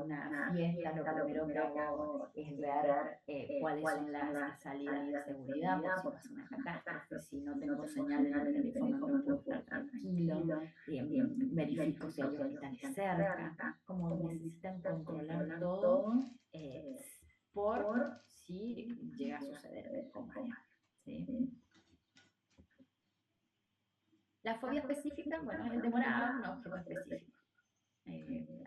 una fiesta, lo primero que hago es ver cuáles son las salidas de seguridad, por si pasa una catástrofe, si no tengo señal en el teléfono no puedo estar tranquilo, verifico si hay hospitales cerca, como necesitan controlar todo por si llega a suceder algo malo, ¿sí? La fobia específica, bueno, es el temor a un objeto específico.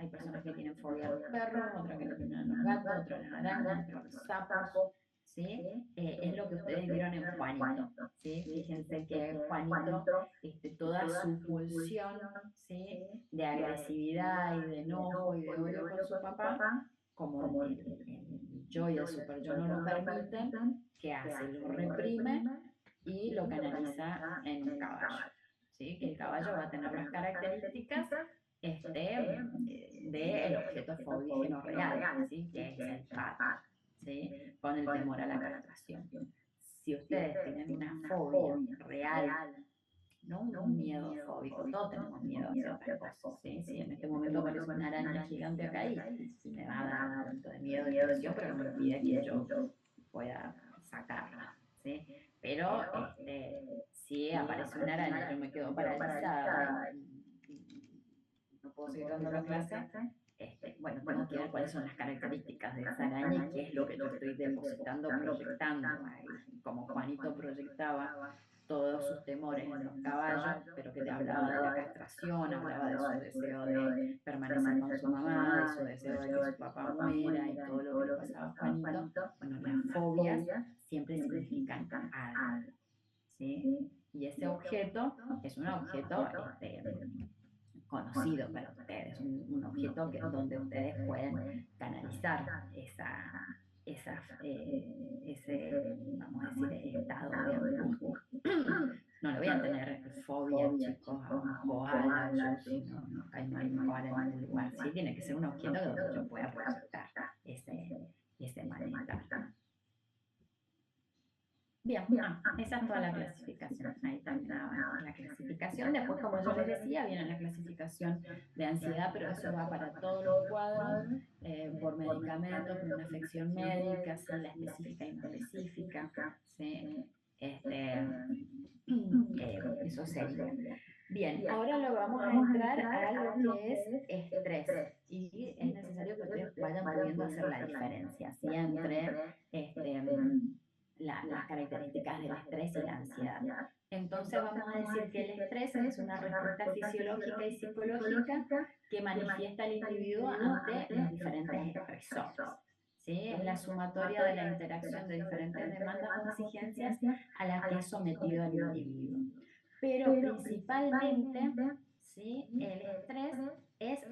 hay personas que tienen fobia a los perros, otras que tienen a los gatos, otras a las arañas, otras a los sapos, ¿sí? Es lo que ustedes vieron en Juanito, ¿sí? Fíjense que Juanito, toda su pulsión, ¿sí? De agresividad y de enojo y de odio con su papá, como el yo y el super yo no lo permiten, ¿qué hace? Lo reprime y lo canaliza en un caballo, ¿sí? Que el caballo va a tener las características del objeto fobígeno real, ¿sí? Que es el pato, ¿sí? Con el temor a la castración. Si ustedes tienen una fobia real, no un miedo fóbico, todos tenemos miedo a ciertas cosas, ¿sí? Si en este momento aparece una araña gigante acá y me va a dar un poquito de miedo y presión, pero no me impide que yo pueda sacarla, ¿sí? Pero si aparece una araña, yo me quedo paralizada y no puedo seguir dando la clase, bueno, tengo que ver cuáles son las características de esa araña y qué es lo que yo estoy depositando, proyectando ahí. Como Juanito proyectaba todos sus temores en los caballos, pero que te hablaba de la castración, hablaba de su deseo de permanecer con su mamá, de su deseo de que su papá muera y todo lo que le pasaba a Juanito. Bueno, las fobias siempre significan algo, ¿sí? Y ese objeto es un objeto conocido para ustedes, un objeto donde ustedes pueden canalizar ese, vamos a decir, estado de angustia. No le voy a tener fobia, chicos, a un koala, yo si no hay un koala en ningún lugar, ¿sí? Tiene que ser un objeto donde yo pueda proyectar ese malestar. Bien, esa es toda la clasificación. Ahí terminaba la clasificación. Después, como yo les decía, viene la clasificación de ansiedad, pero eso va para todos los cuadros, por medicamento, por una afección médica, ¿sí? La específica y no específica, ¿sí? Eso sería. Bien, ahora lo vamos a entrar a lo que es estrés. Y es necesario que ustedes vayan pudiendo hacer la diferencia, ¿sí? Entre las características del estrés y la ansiedad. Entonces vamos a decir que el estrés es una respuesta fisiológica y psicológica que manifiesta el individuo ante los diferentes estresores, ¿sí? Es la sumatoria de la interacción de diferentes demandas o exigencias a las que es sometido el individuo. Pero principalmente, ¿sí? El estrés es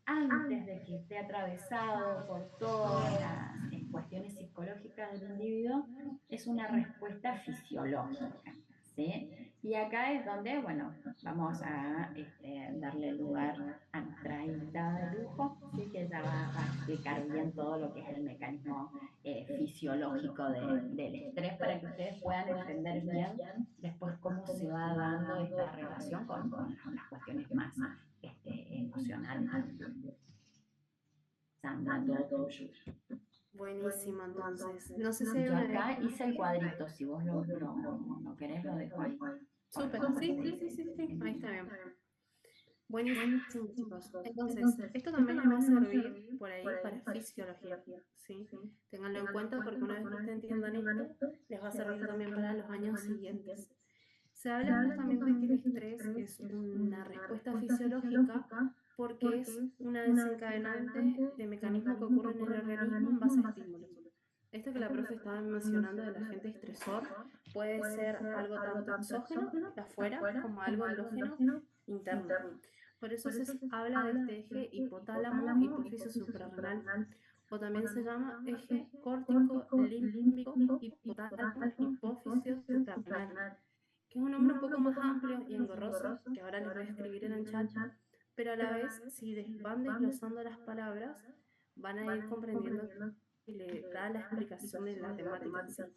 antes de que esté atravesado por todas las cuestiones psicológicas del individuo, es una respuesta fisiológica, ¿sí? Y acá es donde, bueno, vamos a darle lugar a nuestra invitada de lujo, ¿sí? Que ella va a explicar bien todo lo que es el mecanismo fisiológico del estrés para que ustedes puedan entender bien después cómo se va dando esta relación con las cuestiones más emocionales también. Sandra, todo tuyo. Buenísimo, entonces. No sé si hay Yo una... acá hice el cuadrito, si vos lo querés, lo dejo ahí. Súper, sí, ahí está bien. Buenísimo, chicos. Entonces, esto también les va a servir por ahí para fisiología, ¿sí? Ténganlo en cuenta porque una vez que ustedes entiendan esto, les va a servir también para los años siguientes. Se habla justamente que el estrés es una respuesta fisiológica porque es una desencadenante de mecanismos que ocurren en el organismo en base a estímulos. Esto que la profe estaba mencionando del agente estresor puede ser algo tanto exógeno, de afuera, como algo endógeno, interno. Por eso se habla de este eje hipotálamo, hipófisis suprarrenal, o también se llama eje córtico límbico hipotálamo hipófisis suprarrenal, que es un nombre un poco más amplio y engorroso, que ahora les voy a escribir en el chat, pero a la vez, si van desglosando las palabras, van a ir comprendiendo y le da la explicación de la temática en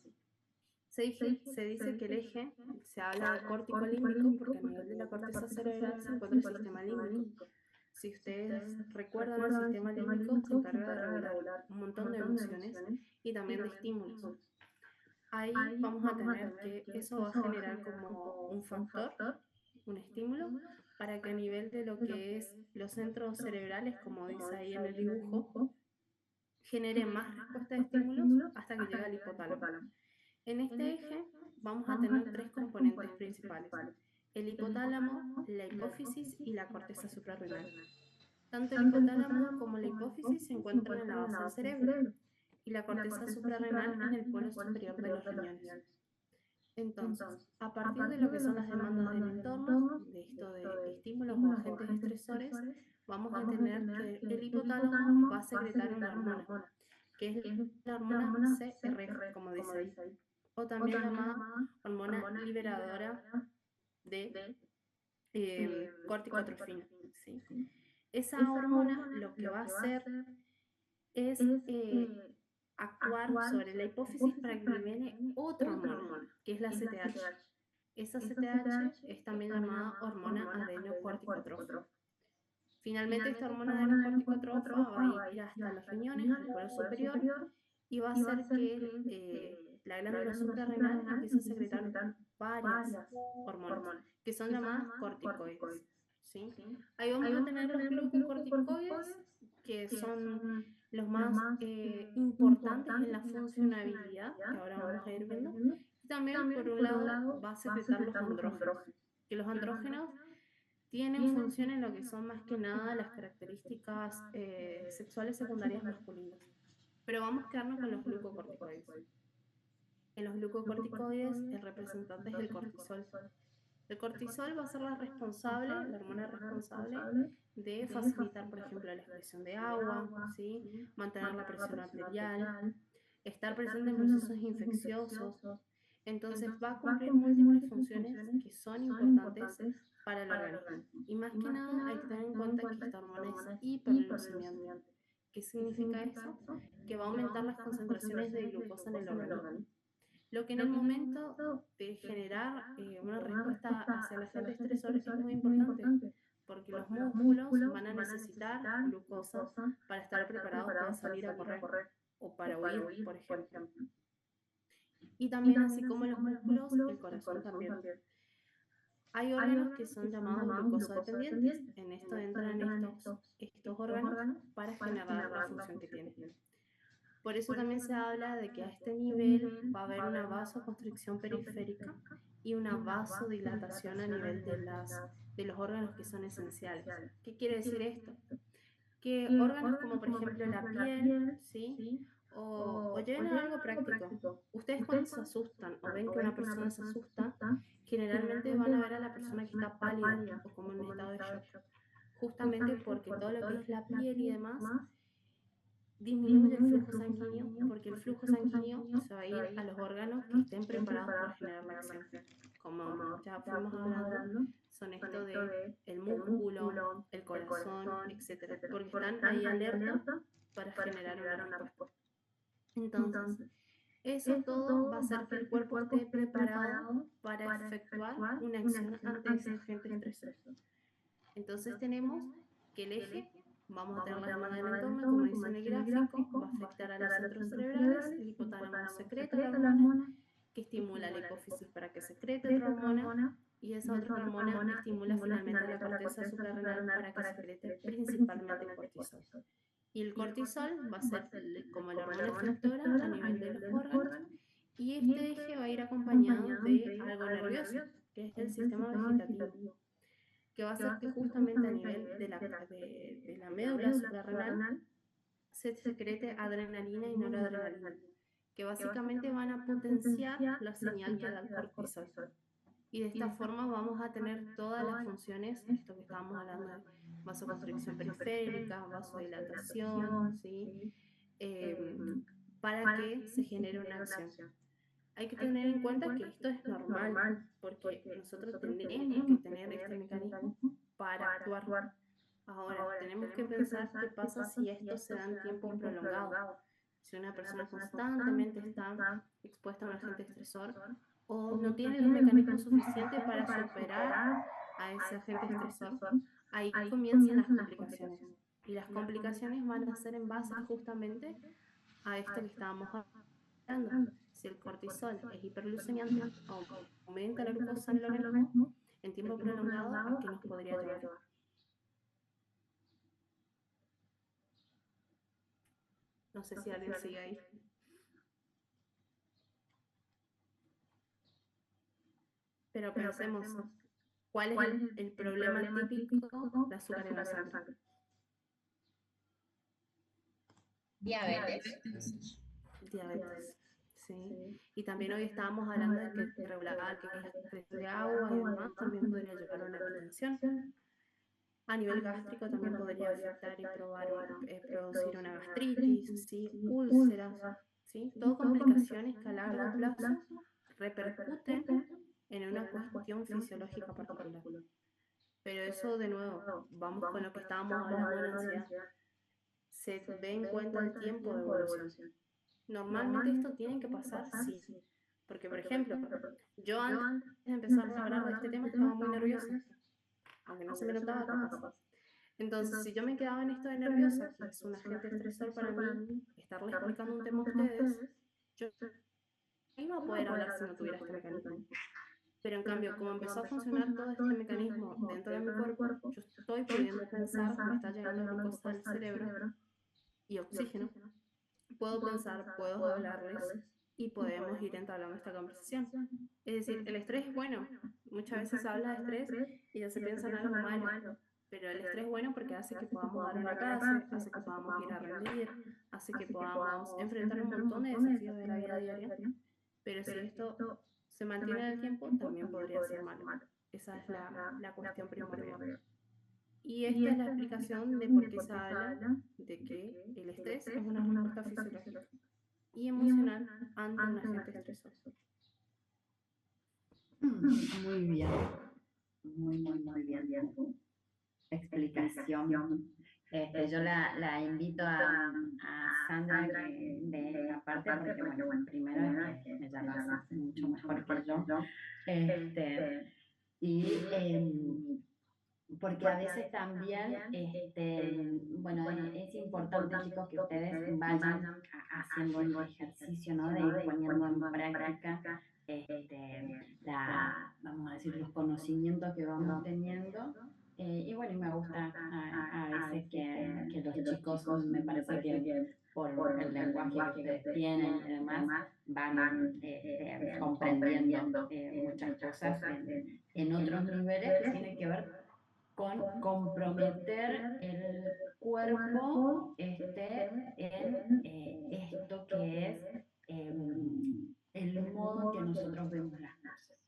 sí. Se dice que el eje, se habla de córtico límbico porque a nivel de la corteza cerebral se encuentra el sistema límbico. Si ustedes recuerdan, el sistema límbico se encarga de regular un montón de emociones y también de estímulos. Ahí vamos a tener que eso va a generar como un factor, un estímulo, para que a nivel de lo que es los centros cerebrales, como dice ahí en el dibujo, genere más respuesta de estímulos hasta que llega al hipotálamo. En este eje vamos a tener tres componentes principales: el hipotálamo, la hipófisis y la corteza suprarrenal. Tanto el hipotálamo como la hipófisis se encuentran en la base del cerebro y la corteza suprarrenal en el polo superior de los riñones. Entonces, a partir de lo que son las demandas del entorno, de esto de estímulos o agentes estresores, vamos a tener que el hipotálamo va a secretar una hormona, que es la hormona CRF, como dice ahí, o también llamada hormona liberadora de corticotrofina, ¿sí? Esa hormona lo que va a hacer es actuar sobre la hipófisis para que libere otra hormona, que es la CTH. Esa CTH es también llamada hormona adrenocorticotrófica. Finalmente, esta hormona adrenocorticotrófica va a ir hasta los riñones, al polo superior, y va a hacer que la glándula suprarrenal empiece a secretar varias hormonas, que son llamadas corticoides. ¿Sí? Ahí vamos a tener los glucocorticoides, que son los más importantes en la funcionabilidad, que ahora vamos a ir viendo. Y también, por un lado, va a secretar los andrógenos, que los andrógenos tienen función en lo que son más que nada las características sexuales secundarias masculinas. Pero vamos a quedarnos con los glucocorticoides. En los glucocorticoides, el representante es el cortisol. El cortisol va a ser la hormona responsable de facilitar, por ejemplo, la excreción de agua, ¿sí? Mantener la presión arterial, estar presente en procesos infecciosos. Entonces va a cumplir múltiples funciones que son importantes para el organismo. Y más que nada hay que tener en cuenta que esta hormona es hiperglucemiante. ¿Qué significa eso? Que va a aumentar las concentraciones de glucosa en el organismo. Lo que en el momento de generar una respuesta hacia el agente estresor es muy importante, porque los músculos van a necesitar glucosa para estar preparados para salir a correr o para huir, por ejemplo. Y también, así como los músculos, el corazón también. Hay órganos que son llamados glucosadependientes. En esto entran estos órganos para generar la función que tienen. Por eso también se habla de que a este nivel va a haber una vasoconstricción periférica y una vasodilatación a nivel de los órganos que son esenciales. ¿Qué quiere decir esto? Que órganos como por ejemplo la piel, ¿sí? O lleven a algo práctico. Ustedes cuando se asustan o ven que una persona se asusta, generalmente van a ver a la persona que está pálida o como en un estado de shock. Justamente porque todo lo que es la piel y demás disminuye el flujo sanguíneo, porque el flujo sanguíneo se va a ir a los órganos que estén preparados para generar la acción. Como ya fuimos hablando, son esto de el músculo, el corazón, etcétera, porque están ahí alerta para generar una respuesta. Entonces, eso todo va a hacer que el cuerpo esté preparado para efectuar una acción ante ese agente estresor. Entonces tenemos que el eje, vamos a tener la demanda del entorno, como dice en el gráfico, va a afectar a los centros cerebrales, el hipotálamo secreta la hormona, que estimula la hipófisis para que secrete otra hormona, y esa otra hormona estimula finalmente la corteza suprarrenal para que secrete principalmente el cortisol. Y el cortisol va a ser como la hormona efectora a nivel de los órganos, y este eje va a ir acompañado de algo nervioso, que es el sistema vegetativo, que va a hacer que justamente a nivel de la médula suprarrenal se secrete adrenalina y noradrenalina, que básicamente van a potenciar la señal que da el cortisol. Y de esta forma vamos a tener todas las funciones, esto que estábamos hablando de vasoconstricción periférica, vasodilatación, ¿sí? Para que se genere una acción. Hay que tener en cuenta que esto es normal, porque nosotros tenemos que tener este mecanismo para actuar. Ahora, tenemos que pensar qué pasa si esto se da en tiempo prolongado. Si una persona constantemente está expuesta a un agente estresor o no tiene los mecanismos suficientes para superar a ese agente estresor, ahí comienzan las complicaciones. Y las complicaciones van a ser en base justamente a esto que estábamos hablando. Si el cortisol es hiperglucemiante, aumenta la glucosa en el organismo, en tiempo prolongado, ¿a qué nos podría llevar? No sé si alguien sigue ahí. Pero pensemos, ¿cuál es el problema típico de azúcar en la sangre? Diabetes. diabetes. Sí. Y también hoy estábamos hablando de que regular que es extracción de agua y demás también podría llevar a una hipertensión. A nivel gástrico también podría afectar y producir una gastritis, ¿sí? Úlceras, ¿sí? Todo complicaciones que a largo plazo repercuten en una cuestión fisiológica particular. Pero eso, de nuevo, vamos con lo que estábamos hablando de la ansiedad. Se ve en cuenta el tiempo de evolución. Normalmente esto tiene que pasar, sí. Porque, por ejemplo, yo antes de empezar a hablar de este tema estaba muy nerviosa, aunque no se me notaba capaz. Entonces, si yo me quedaba en esto de nerviosa, que es un agente estresor para mí, estarle explicando un tema a ustedes, yo no iba a poder hablar si no tuviera este mecanismo. Pero en cambio, como empezó a funcionar todo este mecanismo dentro de mi cuerpo, yo estoy pudiendo pensar, me está llegando glucosa al cerebro y oxígeno. Puedo pensar, puedo hablarles y podemos ir entablando esta conversación. Es decir, el estrés es bueno. Muchas veces se habla de estrés y ya se piensa en algo malo. Pero el estrés es bueno porque hace que podamos dar una clase, hace que podamos ir a rendir, hace que podamos enfrentar un montón de desafíos de la vida diaria. Pero si esto se mantiene en el tiempo, también podría ser malo. Esa es la cuestión primordial. Y esta es la explicación de por qué se habla de que el estrés es una respuesta fisiológica y emocional ante un agente estresor. Muy bien, muy bien tu explicación. Yo la invito a Sandra que de esta parte porque, bueno, primero es que ella lo hace mucho mejor que yo. Y porque a veces también, bueno, es importante, chicos, que ustedes vayan haciendo este ejercicio, ¿no? De ir poniendo en práctica, vamos a decir, los conocimientos que vamos teniendo. Y bueno, y me gusta a veces que los chicos, me parece que por el lenguaje que ustedes tienen y demás, van comprendiendo muchas cosas en otros niveles que tienen que ver con comprometer el cuerpo en esto que es el modo en que nosotros vemos las cosas.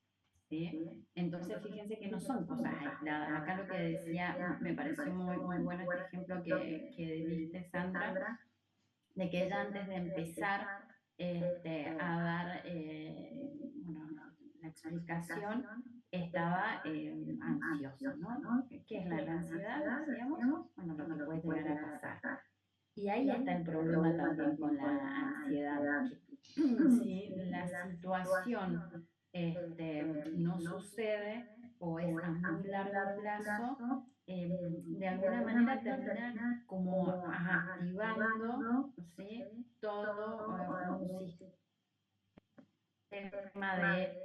¿Sí? Entonces, fíjense que no son cosas aisladas. Acá lo que decía, me pareció muy bueno este ejemplo que diste, Sandra, de que ella antes de empezar a dar bueno, la explicación estaba ansiosa, ¿no? ¿Qué es la ansiedad? Decíamos, bueno, lo que puede llegar a pasar. Y ahí está el problema también con la ansiedad, que si la situación no sucede o es a muy largo plazo, de alguna manera termina como activando, ¿sí? Todo un sistema de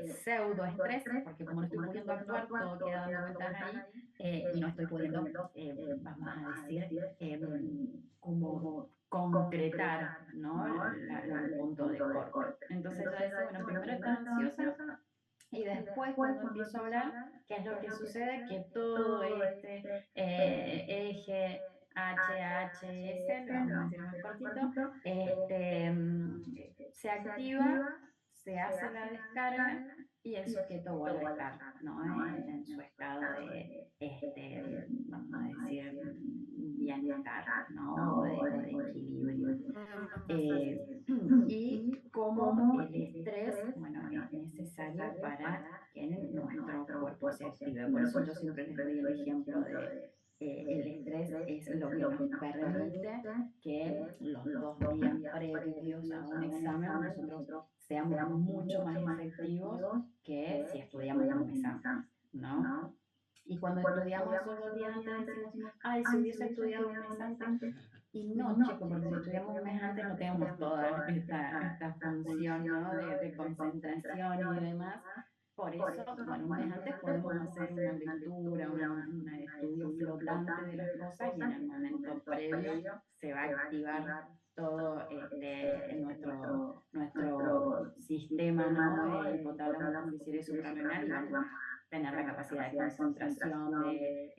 pseudoestrés, porque como no estoy pudiendo actuar, todo queda dando vueltas ahí y no estoy pudiendo, vamos a decir, como concretar, ¿no? El punto de corte. Entonces yo decía, bueno, primero estaba ansiosa y después cuando empiezo a hablar, ¿qué es lo que sucede? Que todo este eje HHS, lo vamos a decir más cortito, se activa, se hace la descarga y el sujeto vuelve a estar, ¿no? En su estado de, vamos a decir, bienestar, ¿no? O de equilibrio. Y cómo el estrés, bueno, es necesario para que nuestro cuerpo se active. Por eso yo siempre les doy el ejemplo de el estrés es lo que nos permite que los 2 días previos a un examen nosotros seamos mucho más efectivos que si estudiamos un mes antes, ¿no? Y cuando estudiamos esos 2 días antes decimos, ay, si hubiese estudiado un mes antes. Y no, chicos, porque si estudiamos un mes antes no tenemos toda esta función, ¿no? de concentración y demás. Por eso, bueno, un mes antes podemos hacer una lectura, un estudio flotante de las cosas y en el momento previo se va a activar todo nuestro sistema, ¿no? Hipotálamo, hipofisario y suprarrenal y vamos tener la capacidad de concentración, de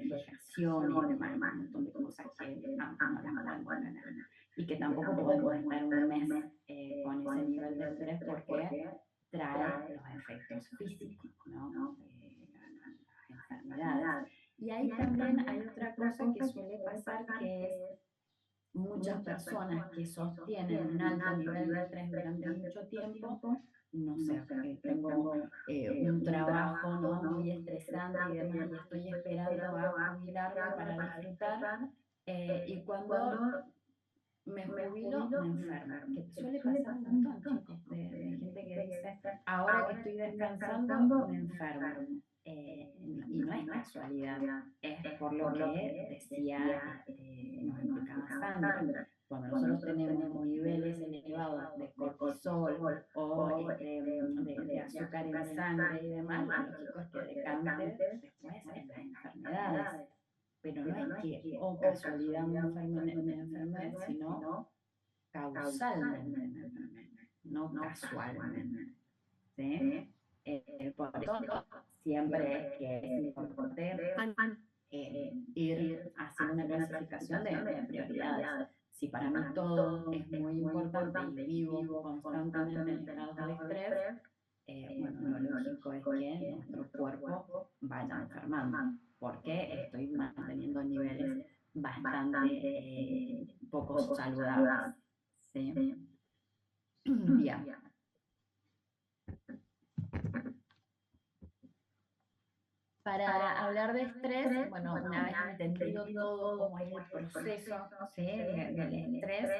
fijación y demás, un montón de cosas que antes no las podemos tener. Y que tampoco podemos estar un mes con ese nivel de estrés porque trae los efectos físicos, ¿no? Las enfermedades. Y ahí también hay otra cosa que suele pasar, que es muchas personas que sostienen un alto nivel de estrés durante mucho tiempo, no sé, tengo un trabajo, ¿no?, muy estresante y demás, y estoy esperando a jubilarme para disfrutar, y cuando me jubilo, me enfermo, que suele pasar un montón, chicos, de gente que dice, ahora que estoy descansando, me enfermo. Y no es casualidad, es por lo que decía, nos explicaba Sandra. Cuando nosotros tenemos niveles elevados de cortisol o de azúcar en sangre y demás, lo lógico es que decante después en las enfermedades. Pero no es que, casualidad me enfermé, sino causalmente me enfermé, no casualmente. ¿Sí? Por eso siempre es que es importante ir haciendo una clasificación de prioridades. Si para mí todo es muy importante y vivo constantemente en estados de estrés, bueno, lo lógico es que nuestro cuerpo vaya enfermando, porque estoy manteniendo niveles bastante poco saludables. ¿Sí? Bien. Para hablar de estrés, bueno, una vez entendido todo cómo es el proceso, ¿sí?, del estrés,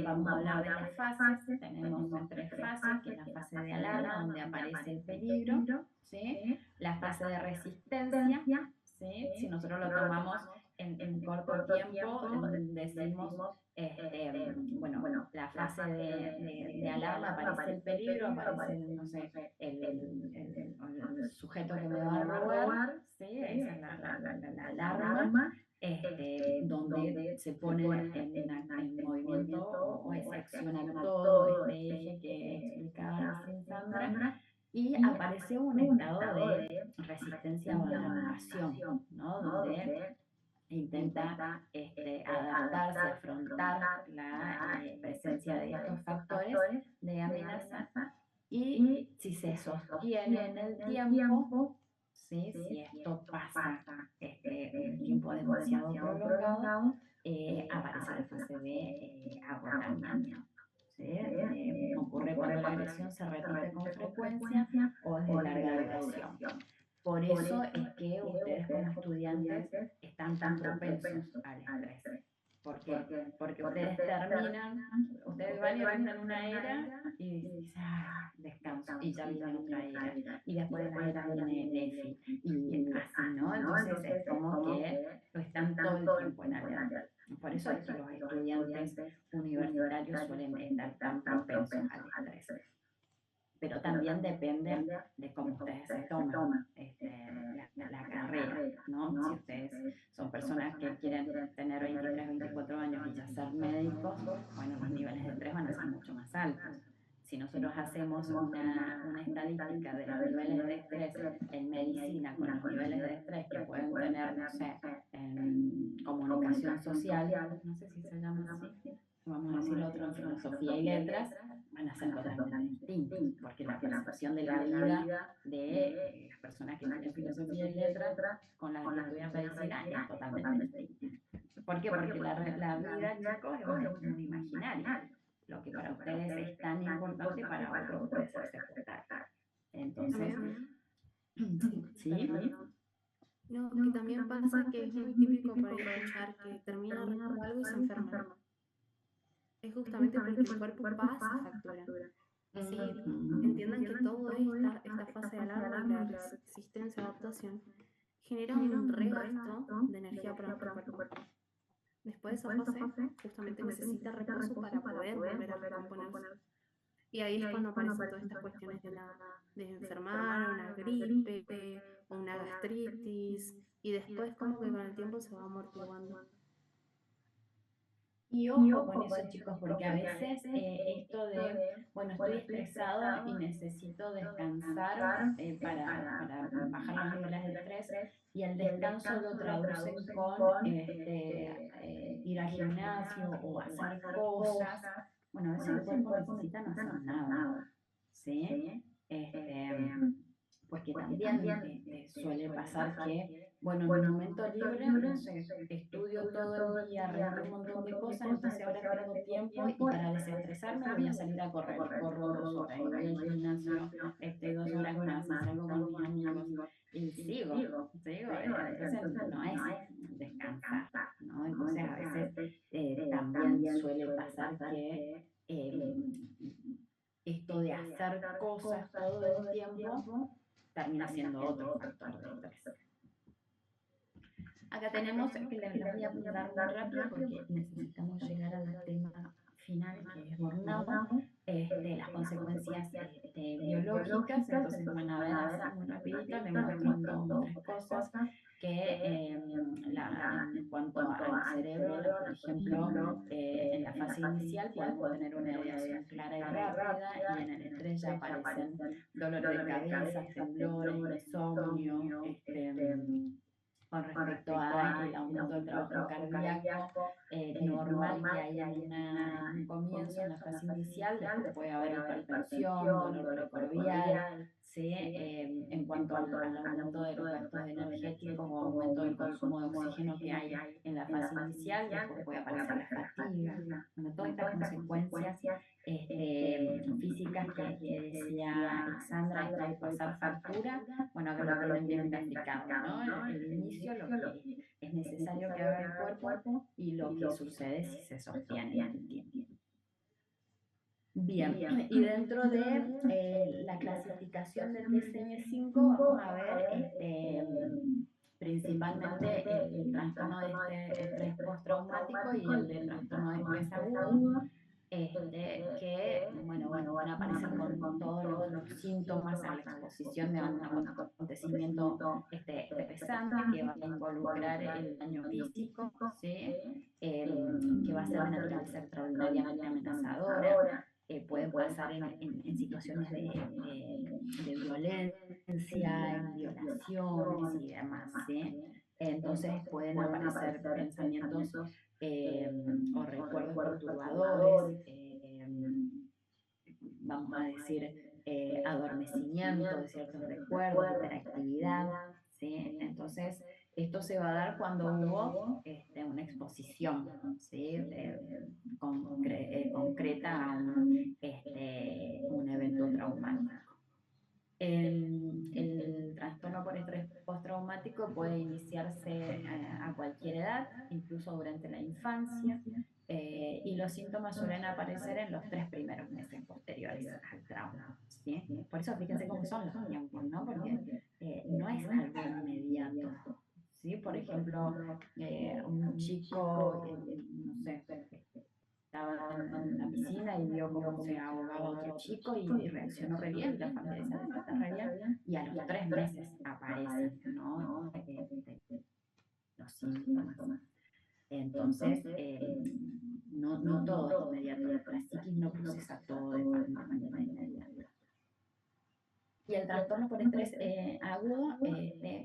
vamos a hablar de las fases. Tenemos tres fases, que es la fase de alarma, donde aparece el peligro, ¿sí?, la fase de resistencia, ¿sí?, si nosotros lo tomamos en corto tiempo, decimos, bueno, la fase de alarma, aparece el peligro, aparece, no sé, el sujeto que me va a robar, ¿sí? Esa es la alarma, donde se pone en movimiento o se acciona todo este eje que explicaba recién Sandra, y aparece un estado de resistencia o adaptación, ¿no?, donde intenta adaptarse, afrontar la presencia de estos factores de amenaza, y si se sostiene en el tiempo, ¿sí?, si esto pasa un tiempo demasiado prolongado, aparece la fase de agotamiento. ¿Sí? Ocurre cuando la agresión se repite con frecuencia o es de larga duración. Por eso es que ustedes como estudiantes están tan propensos al estrés. ¿Por qué? Porque ustedes van y rinden una era y dicen, ah, descanso, y ya viene otra era, y después de la era viene el EFI, y así, ¿no? Entonces es como que están todo el tiempo en alerta. Por eso es que los estudiantes universitarios suelen estar tan propensos al estrés. Pero también depende de cómo ustedes se toman la carrera, ¿no? Si ustedes son personas que quieren tener 23, 24 años y ya ser médicos, bueno, los niveles de estrés van a ser mucho más altos. Si nosotros hacemos una estadística de los niveles de estrés en medicina con los niveles de estrés que pueden tener, no sé, en comunicación social, no sé si se llama así, vamos a decir otro, en filosofía y letras, van a ser totalmente distintos, porque la percepción de la vida de las personas que estudian filosofía y letras con las que estudian medicina es totalmente distinta. ¿Por qué? Porque la vida, chicos, es un imaginario. Lo que para ustedes es tan importante, para otros puede ser secundario. Entonces, ¿sí? No, que también pasa que es muy típico por ahí escuchar que termina riendo algo y se enferma. Es justamente porque el cuerpo pasa factura. Sí, entiendan que todo esta fase de alarma y la resistencia a adaptación genera un regasto de energía para nuestro cuerpo. Después de esa fase, justamente necesita reposo para poder volver a recomponerse. Y ahí es cuando aparecen todas estas cuestiones de enfermar, una gripe, o una gastritis, y después como que con el tiempo se va amortiguando. Y ojo con eso, chicos, porque a veces esto de, bueno, estoy estresado y necesito descansar para bajar los niveles de estrés, y el descanso lo traducen con ir al gimnasio o hacer cosas. Bueno, a veces el cuerpo necesita no hacer nada, ¿sí? Este, porque también suele pasar que, bueno, en mi momento libre, no sé, estudio todo el día, reenvío un montón de cosas, entonces ahora tengo tiempo y para desestresarme voy a salir a correr, y corro 2 horas, y voy al gimnasio 2 horas más, y salgo con mis amigos, y sigo, entonces no es descansar, ¿no? Entonces a veces también suele pasar que esto de hacer cosas todo el tiempo termina siendo otro factor de estrés. Acá tenemos, que les voy a apuntar muy rápido porque necesitamos llegar al tema final, que es burnout, las consecuencias biológicas. Entonces van a ver así muy rapidito, les muestro en 2 o 3 cosas que en cuanto al cerebro, por ejemplo, en la fase inicial podemos tener una ideación clara y rápida, y en el estrés ya aparecen dolores de cabeza, temblores, insomnio, con respecto a el aumento del trabajo cardíaco normal que hay en un comienzo, en la fase inicial. Después puede haber hipertensión, dolor precordial, ¿sí? En cuanto al aumento de los gastos energéticos o aumento del consumo de oxígeno que hay en la fase inicial, después puede aparecer la fatiga. Bueno, todas estas consecuencias físicas que decía Alexandra, esto de pasar factura, bueno, acá lo tienen bien graficado, ¿no? El inicio, lo que es necesario que haga el cuerpo, y lo que sucede si se sostiene en el tiempo. Bien, y dentro de la clasificación del DSM-5 vamos a ver principalmente el trastorno de estrés postraumático y el de trastorno de estrés agudo, que bueno, van a aparecer con todos los síntomas a la exposición de un acontecimiento estresante que va a involucrar el daño físico, ¿sí? Que va a ser de naturaleza extraordinariamente amenazadora. Pueden pasar en situaciones de violencia, en violaciones y demás, ¿sí? Entonces pueden aparecer pensamientos o recuerdos perturbadores, vamos a decir, adormecimiento de ciertos recuerdos, hiperactividad, ¿sí? Entonces, esto se va a dar cuando hubo una exposición, ¿sí? Concreta a un evento traumático. El trastorno por estrés postraumático puede iniciarse a cualquier edad, incluso durante la infancia, y los síntomas suelen aparecer en los 3 primeros meses posteriores al trauma, ¿sí? Por eso fíjense cómo son los tiempos, ¿no? Porque no es algo inmediato, ¿sí? Por ejemplo, un chico, no sé, estaba en la piscina y vio cómo se ahogaba otro chico y reaccionó re bien, la familia se trata re bien, y a los 3 meses aparecen, ¿no? Los síntomas. Entonces, no todo es inmediato, nuestra psiquis no procesa todo de manera inmediata. Y el trastorno por estrés agudo,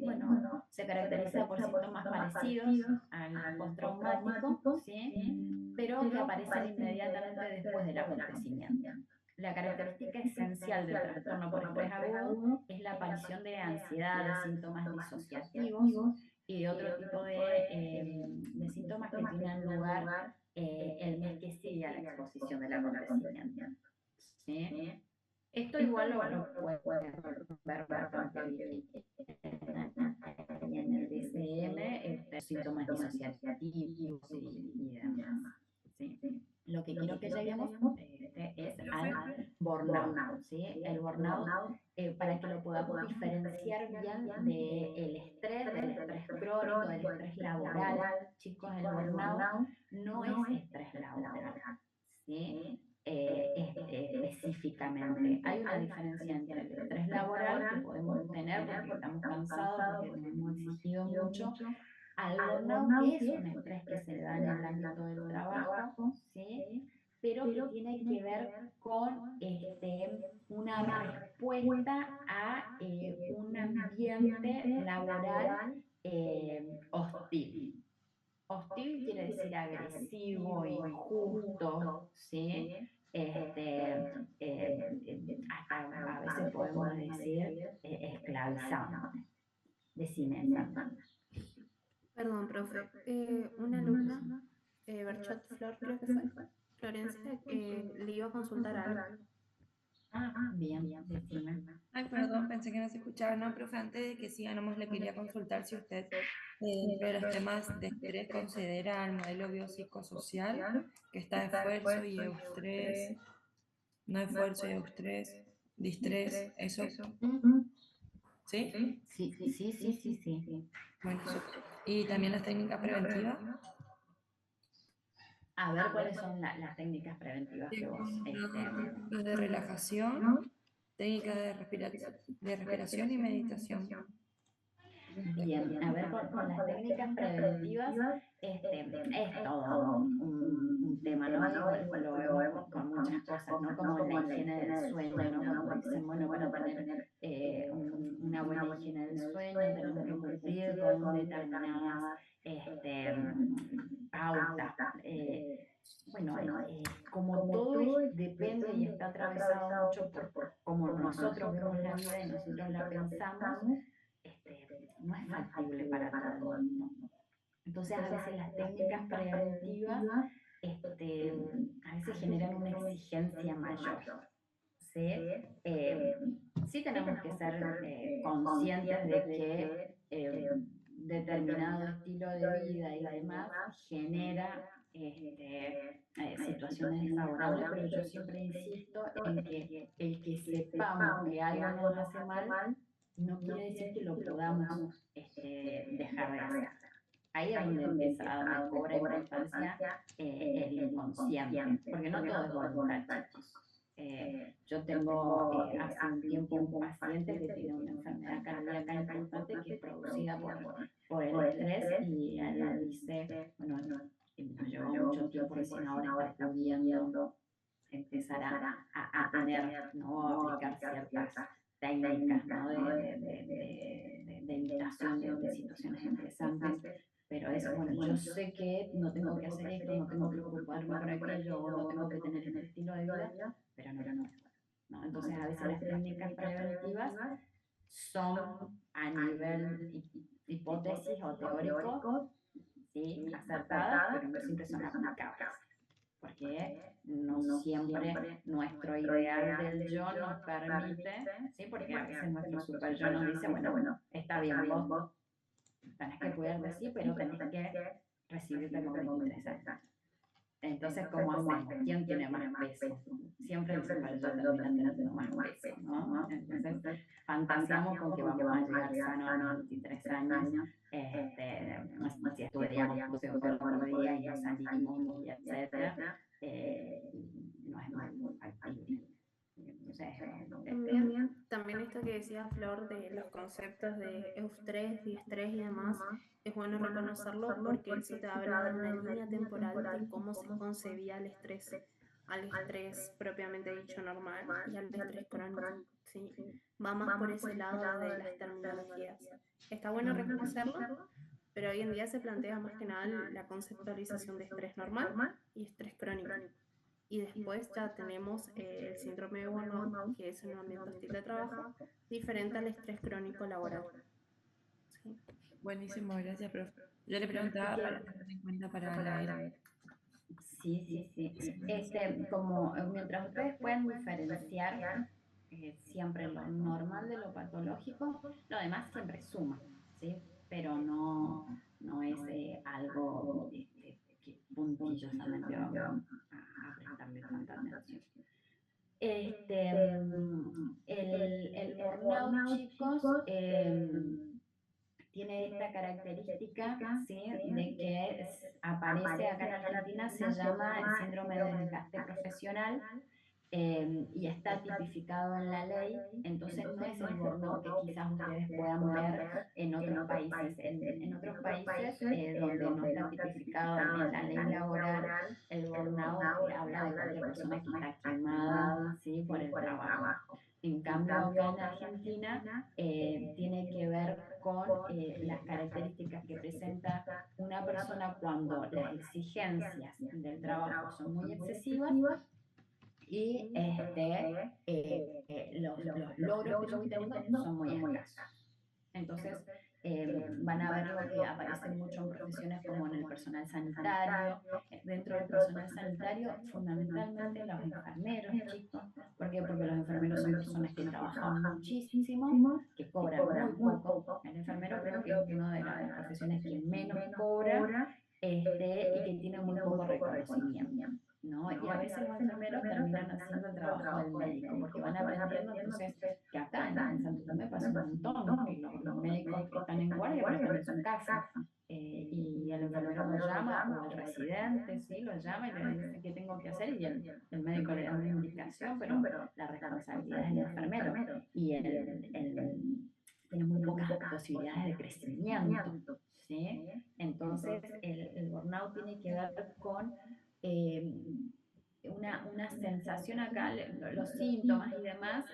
bueno, se caracteriza por síntomas parecidos al postraumático, ¿sí? Pero que aparecen inmediatamente después del acontecimiento. La característica esencial del trastorno por estrés agudo es la aparición de ansiedad, de síntomas disociativos y de otro tipo de síntomas que tienen lugar el mes que sigue a la exposición del acontecimiento, ¿sí? Esto igual lo pueden ver bastante bien en el DSM, síntomas disociativos y demás, ¿sí? Lo que quiero que lleguemos es al burnout, ¿sí? El burnout, para que lo podamos diferenciar bien del estrés crónico, del estrés laboral. Chicos, el burnout no es estrés laboral, ¿sí? Específicamente. Hay una diferencia entre el estrés laboral que podemos tener porque estamos cansados, porque nos hemos exigido mucho, al burnout, que es un estrés que se da en el ámbito del trabajo, ¿sí? Pero que tiene que ver con una respuesta a un ambiente laboral hostil. Hostil quiere decir agresivo, injusto, ¿sí? Hasta a veces podemos decir esclavizante. Decime, Sandra. Perdón, profe. Una alumna, Berchot Flor, creo que fue, Florencia, le iba a consultar algo. Bien, decime. Ay, perdón, pensé que no se escuchaba. No, profe, antes de que siga, nomás le quería consultar si usted, dentro de los temas de estrés, considera el modelo biopsicosocial, que está esfuerzo y eustrés, no esfuerzo y eustrés, distrés, eso, ¿sí? Sí, sí, sí, sí, sí. Bueno, y también las técnicas preventivas. A ver cuáles son las técnicas preventivas que vos. Técnicas de relajación, técnicas de respiración y meditación. Bien, a ver, con las técnicas preventivas, es todo un tema, ¿no? Y lo vemos con muchas cosas, ¿no? Como la higiene del sueño, ¿no? Cuando dicen, bueno, para tener una buena higiene del sueño tenemos que cumplir con determinadas pautas. Bueno, como todo depende y está atravesado mucho por cómo nosotros vemos la vida y nosotros la pensamos, no es factible para todo el mundo. Entonces, a veces las técnicas preventivas, a veces generan una exigencia mayor. ¿Sí? Sí tenemos que ser conscientes de que determinado estilo de vida y demás genera situaciones desfavorables, pero yo siempre insisto en que el que sepamos que algo nos hace mal no quiere decir que lo podamos dejar de hacer. Ahí es donde cobra importancia el inconsciente, porque no todo es voluntad, chicos. Yo tengo hace un tiempo un paciente que tiene una enfermedad cardíaca importante que es producida por el estrés, y él dice, bueno, nos llevó mucho tiempo, recién ahora está pudiendo empezar a tener, ¿no? A aplicar ciertas técnicas, ¿no? De evitación de situaciones estresantes, pero es, bueno, yo sé que no tengo que hacer esto, no tengo que preocuparme por aquello, o no tengo que tener este estilo de vida, pero no lo puedo, ¿no? Entonces, a veces las técnicas preventivas son a nivel hipótesis o teórico, ¿sí? Acertadas, pero no siempre son aplicables, porque no siempre nuestro ideal del yo nos permite, ¿sí? Porque a veces nuestro super yo nos dice, bueno, está bien, vos tenés que cuidarte, sí, pero tenés que recibirte con 23 años. Entonces, ¿cómo hacemos? ¿Quién tiene más peso? Siempre el super yo termina teniendo más peso, ¿no? Entonces, fantaseamos con que vamos a llegar sanos a los 23 años, si estudiamos 12 horas por día y no salimos, y etcétera, no es muy factible. Entonces, También esto que decía Flor de los conceptos de eustrés, diestrés y demás, es bueno reconocerlo porque eso te habla de una línea temporal de cómo se concebía el estrés, al estrés propiamente dicho normal y al estrés crónico, ¿sí? Va más por ese lado de las terminologías. Está bueno reconocerlo, pero hoy en día se plantea más que nada la conceptualización de estrés normal y estrés crónico. Y después ya tenemos el síndrome de burnout, que es un ambiente hostil de trabajo, diferente al estrés crónico laboral. ¿Sí? Buenísimo, gracias, profe. Yo le preguntaba para tener en cuenta para la era. Sí, sí, sí. Como mientras ustedes pueden diferenciar siempre lo normal de lo patológico, lo demás siempre suma, ¿sí? Pero no es algo que puntillosamente vamos a prestarle tanta atención. El burnout, chicos, tiene esta característica, ¿sí? De que aparece acá en Argentina, se llama el síndrome del desgaste profesional, y está tipificado en la ley, entonces no es el burnout que quizás ustedes puedan ver en otros países. En otros países donde no está tipificado en la ley laboral, el burnout habla de cualquier persona que está quemada, ¿sí? Por el trabajo. En cambio, acá en Argentina tiene que ver con las características que presenta una persona cuando las exigencias del trabajo son muy excesivas y los logros que yo voy teniendo son muy escasos. Entonces, van a ver lo que aparece mucho en profesiones como en el personal sanitario. Dentro del personal sanitario, fundamentalmente los enfermeros, chicos. ¿Por qué? Porque los enfermeros son personas que trabajan muchísimo, que cobran muy poco. El enfermero creo que es una de las profesiones que menos cobra y que tiene muy poco reconocimiento. ¿No? Y a veces los enfermeros terminan haciendo el trabajo del médico, porque van aprendiendo, entonces, que acá en Santo Tomé pasa un montón, que los médicos que están en guardia, pero están en sus casas, y el enfermero lo llama, o el residente, ¿sí? Lo llama y le dice qué tengo que hacer, y el médico le da una indicación, pero la responsabilidad es del enfermero, y tiene muy pocas posibilidades de crecimiento, ¿sí? Entonces, el burnout tiene que ver con eh, una sensación acá, los síntomas y demás,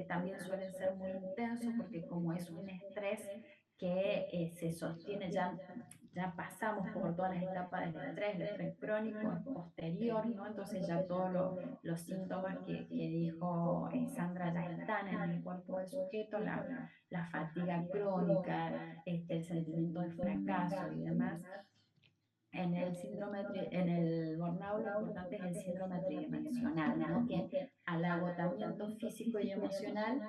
también suelen ser muy intensos porque como es un estrés que se sostiene, ya pasamos por todas las etapas del estrés, el estrés crónico es posterior, ¿no? Entonces ya todos los síntomas que dijo Sandra ya están en el cuerpo del sujeto, la fatiga crónica, el sentimiento de fracaso y demás. En el burnout lo importante es el síndrome tridimensional, ¿no? Que al agotamiento físico y emocional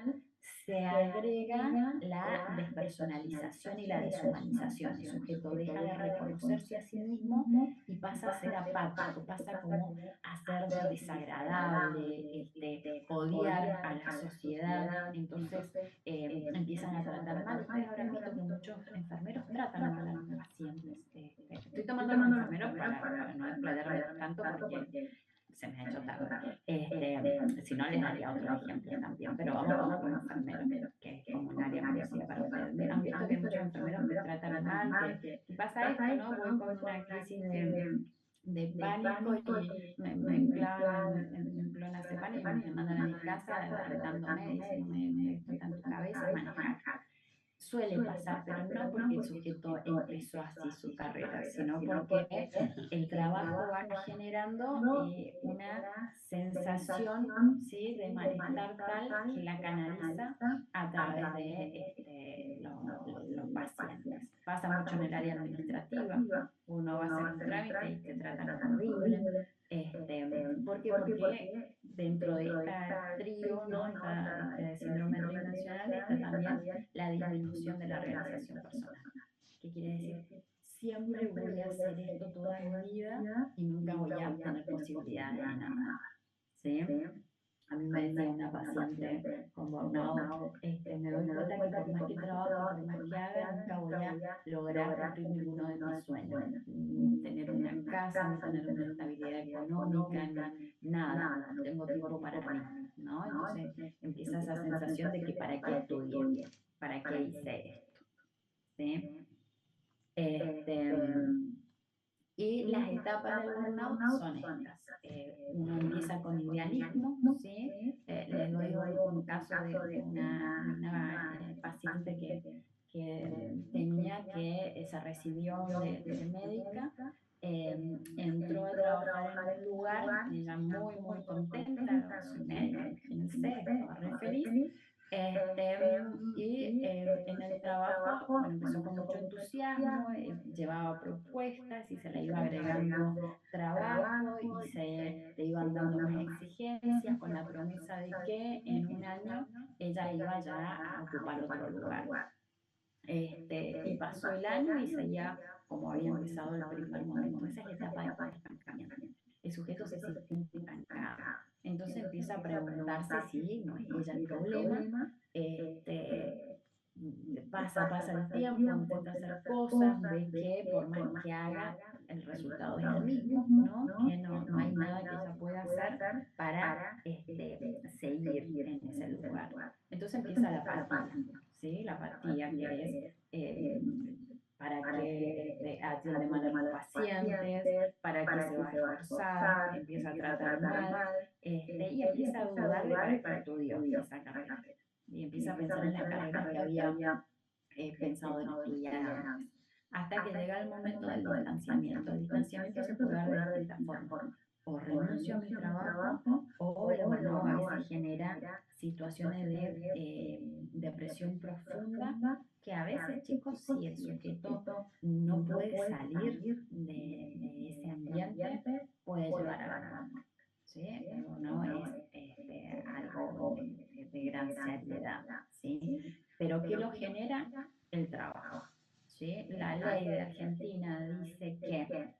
se agrega la despersonalización y la deshumanización. El sujeto deja de reconocerse a sí mismo y pasa a ser apático, pasa como a ser desagradable, odiar a la sociedad. Entonces empiezan a tratar mal. Ustedes habrán visto que muchos enfermeros tratan mal a los pacientes. Estoy tomando a los enfermeros para no explayarme tanto porque se me ha hecho tarde. Si no, les daría otros ejemplos también, pero vamos con los enfermeros, que es como un área conocida para ustedes. Han visto que hay muchos enfermeros que tratan mal, que pasa esto, ¿no? Voy con una crisis de pánico y me clavan en clonazepam y me mandan a mi casa adelantándome, diciéndome esto está en tu cabeza, manejar. Suele pasar, pero no porque el sujeto empezó así su carrera, sino porque el trabajo va generando una sensación, ¿sí? De malestar tal que la canaliza a través de los pacientes. Pasa mucho en el área administrativa. Uno va a hacer un trámite y te tratan horrible. ¿Por qué? Porque dentro de esta trío, ¿no? Este síndrome tridimensional está también la disminución de la realización personal. ¿Qué quiere decir? Siempre voy a hacer esto toda mi vida y nunca voy a tener posibilidades de nada. ¿Sí? A mí me decía una paciente con burnout, me doy cuenta que por más que trabajo, por más que haga, nunca voy a lograr cumplir ninguno de mis sueños. Ni tener una casa, ni tener una estabilidad económica, ni nada. No tengo tiempo para mí, ¿no? Entonces empieza esa sensación de que para qué estudié, para qué hice esto, ¿sí? Y las etapas del burnout son estas. Uno empieza con idealismo, ¿sí? Les doy un caso de una paciente que tenía que se recibió de médica, entró a trabajar en un lugar, ella muy contenta, soy médica, imagínense, estaba re feliz, en el trabajo, bueno, empezó con mucho entusiasmo, llevaba propuestas y se le iba agregando trabajo y le iban dando más exigencias con la promesa de que en un año ella iba ya a ocupar otro lugar. Y pasó el año y seguía como había empezado el primer momento. Esa es la etapa de estancamiento. El sujeto se siente estancado. Entonces empieza a preguntarse si no es ella el problema. Pasa el tiempo, intenta hacer cosas, ve que por más que haga, el resultado es el mismo, ¿no? Que no hay nada que ella pueda hacer para seguir en ese lugar. Entonces empieza la apatía, ¿sí? La apatía que es para que atiende mal a los pacientes, para que se va a esforzar, empieza a tratar mal, y empieza a dudar de para qué estudió esa carrera. Y empieza a pensar en las carreras que había pensado en estudiar antes. Hasta que llega el momento del distanciamiento. El distanciamiento se puede dar de distintas formas. O renuncio a mi trabajo, o el burnout a veces genera situaciones de depresión profunda, que a veces, chicos, si el sujeto no puede salir de ese ambiente, puede llevar a la muerte. ¿Sí? El burnout es algo de gran seriedad, ¿sí? Pero ¿qué lo genera? El trabajo. ¿Sí? La ley de Argentina dice que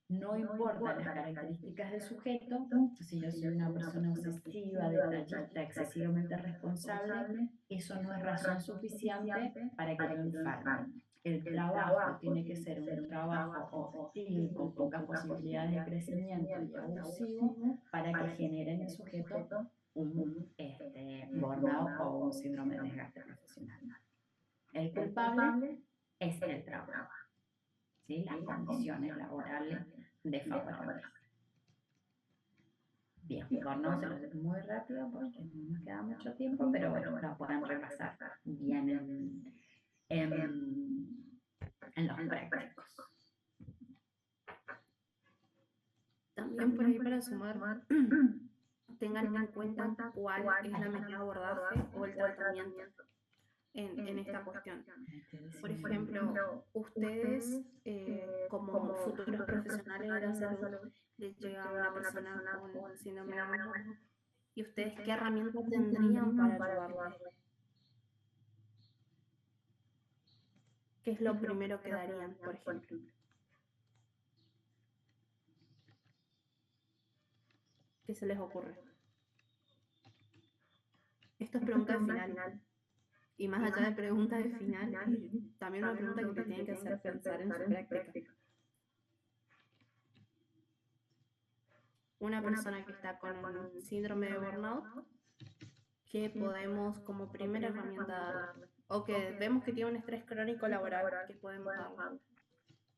no importan las características del sujeto, si yo soy una persona obsesiva, detallista, excesivamente responsable, eso no es razón suficiente para que me infarme. El trabajo tiene que ser un trabajo hostil, con pocas posibilidades de crecimiento y abusivo, para que genere en el sujeto un burnout o un síndrome de desgaste profesional. El culpable es el trabajo, ¿sí? Las condiciones laborales desfavorables. Bien, burnout se lo doy muy rápido porque no nos queda mucho tiempo, pero bueno, lo pueden repasar bien en los prácticos. También por ahí para sumar, tengan en cuenta cuál es la medida de abordaje o el tratamiento en esta cuestión. Por ejemplo, ustedes como futuros profesionales de la salud, les llega una persona con síndrome de burnout, y ustedes qué herramientas tendrían para ayudarle. ¿Qué es lo primero que darían, por ejemplo? ¿Qué se les ocurre? Esto es pregunta de final. Y más allá de preguntas de final, también una pregunta que te tiene que hacer pensar en su práctica. Una persona que está con un síndrome de burnout, ¿qué podemos como primera herramienta darle? O que vemos que tiene un estrés crónico laboral, ¿qué podemos darle?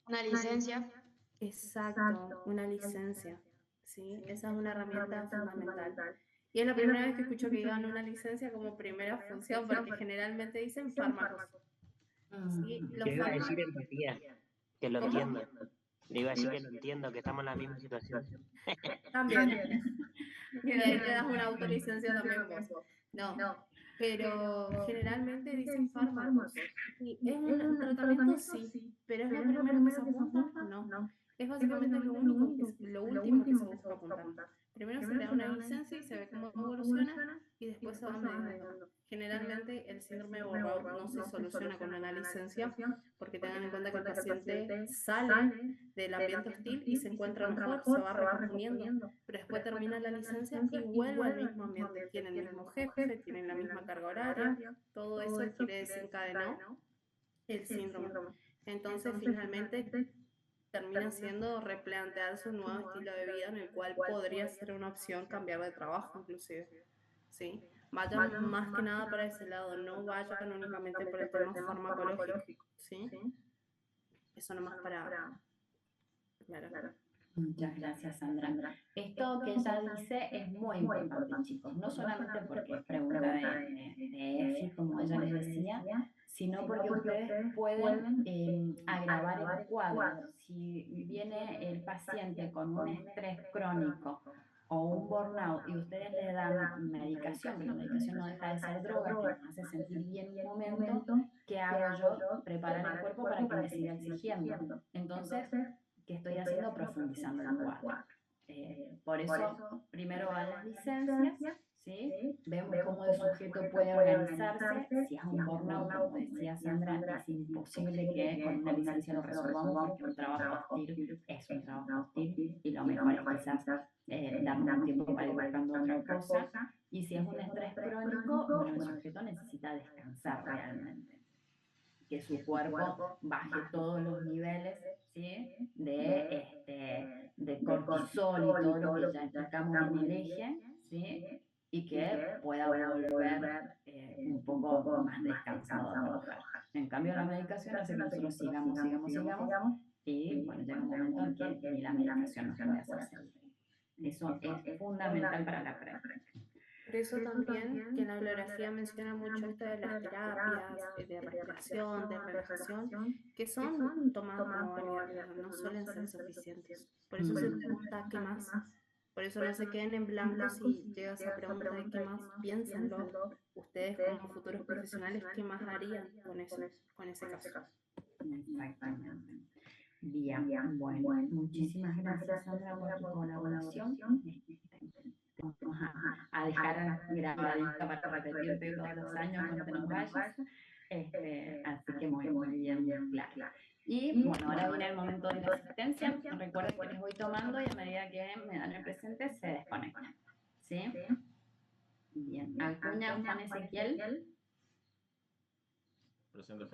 Una licencia. Exacto, una licencia. ¿Sí? Esa es una herramienta fundamental. Y es la primera vez que escucho que digan una licencia como primera función, porque generalmente dicen fármacos. ¿Sí? Yo iba a decir empatía, que lo ¿Cómo? entiendo. Le iba a decir que lo entiendo, que estamos en la misma situación. También. Y de ahí te das una autolicencia también vos. No, pero generalmente dicen fármacos. Y es un tratamiento, sí, pero es lo primero que se apunta, no. Es básicamente lo último que se busca apuntar. Primero se le da una licencia y se ve cómo evoluciona y después se va mediando. Generalmente el síndrome de burnout no se soluciona con una licencia, porque tengan en cuenta que el paciente sale del ambiente hostil y se encuentra mejor, se va recomponiendo, pero después termina la licencia y vuelve al mismo ambiente. Tiene el mismo jefe, tienen la misma carga horaria, todo eso quiere desencadenó el síndrome. Entonces, finalmente, termina siendo replantearse un nuevo estilo de vida en el cual podría ser una opción cambiar de trabajo, inclusive. ¿Sí? Vayan más que nada para ese lado, no vayan únicamente por el tema farmacológico. ¿Sí? Eso nomás para aclarar. Muchas gracias, Sandra. Esto que ella dice es muy importante, chicos, no solamente porque es pregunta de EFI, como ella les decía, sino porque ustedes pueden agravar el cuadro. Si viene el paciente con un estrés crónico o un burnout y ustedes le dan medicación, que la medicación no deja de ser droga, que nos hace sentir bien en un momento, ¿qué hago yo? Preparar el cuerpo para que me siga exigiendo. Entonces, ¿qué estoy haciendo? Profundizando el cuadro. Por eso, primero van las licencias, ¿sí? Vemos cómo el sujeto puede organizarse. Si es un burnout, como decía Sandra, es imposible que con una licencia lo resolvamos porque un trabajo hostil es un trabajo hostil y lo mejor es quizás darnos un tiempo para ir buscando otra cosa. Y si es un estrés crónico, bueno, el sujeto necesita descansar realmente. que su cuerpo baje todos los niveles, ¿sí? de cortisol y todo lo que ya explicamos en el eje, ¿sí? Y que pueda volver un poco más descansado a trabajar. En cambio, la medicación hace que nosotros sigamos, y bueno, llega un momento en que ni la medicación nos puede hacer seguir. Eso es fundamental para la práctica. Por eso también que en la bibliografía menciona mucho esto de las terapias de respiración, de relajación, que son tomadas como válidas, no suelen ser suficientes. Por eso se pregunta qué más. Por eso no se queden en blanco si llega esa pregunta de qué más, piénsenlo. Ustedes como futuros profesionales, ¿qué más harían con ese caso? Exactamente. Bien, bueno, muchísimas gracias, Sandra, por tu colaboración. Vamos a dejar grabadita para repetirte todos los años cuando te nos vayas. Así que muy bien, claro. Y bueno, ahora viene el momento de la asistencia. Recuerden que les voy tomando y a medida que me dan el presente se desconectan. ¿Sí? Bien. Acuña, Juan Ezequiel. Presente.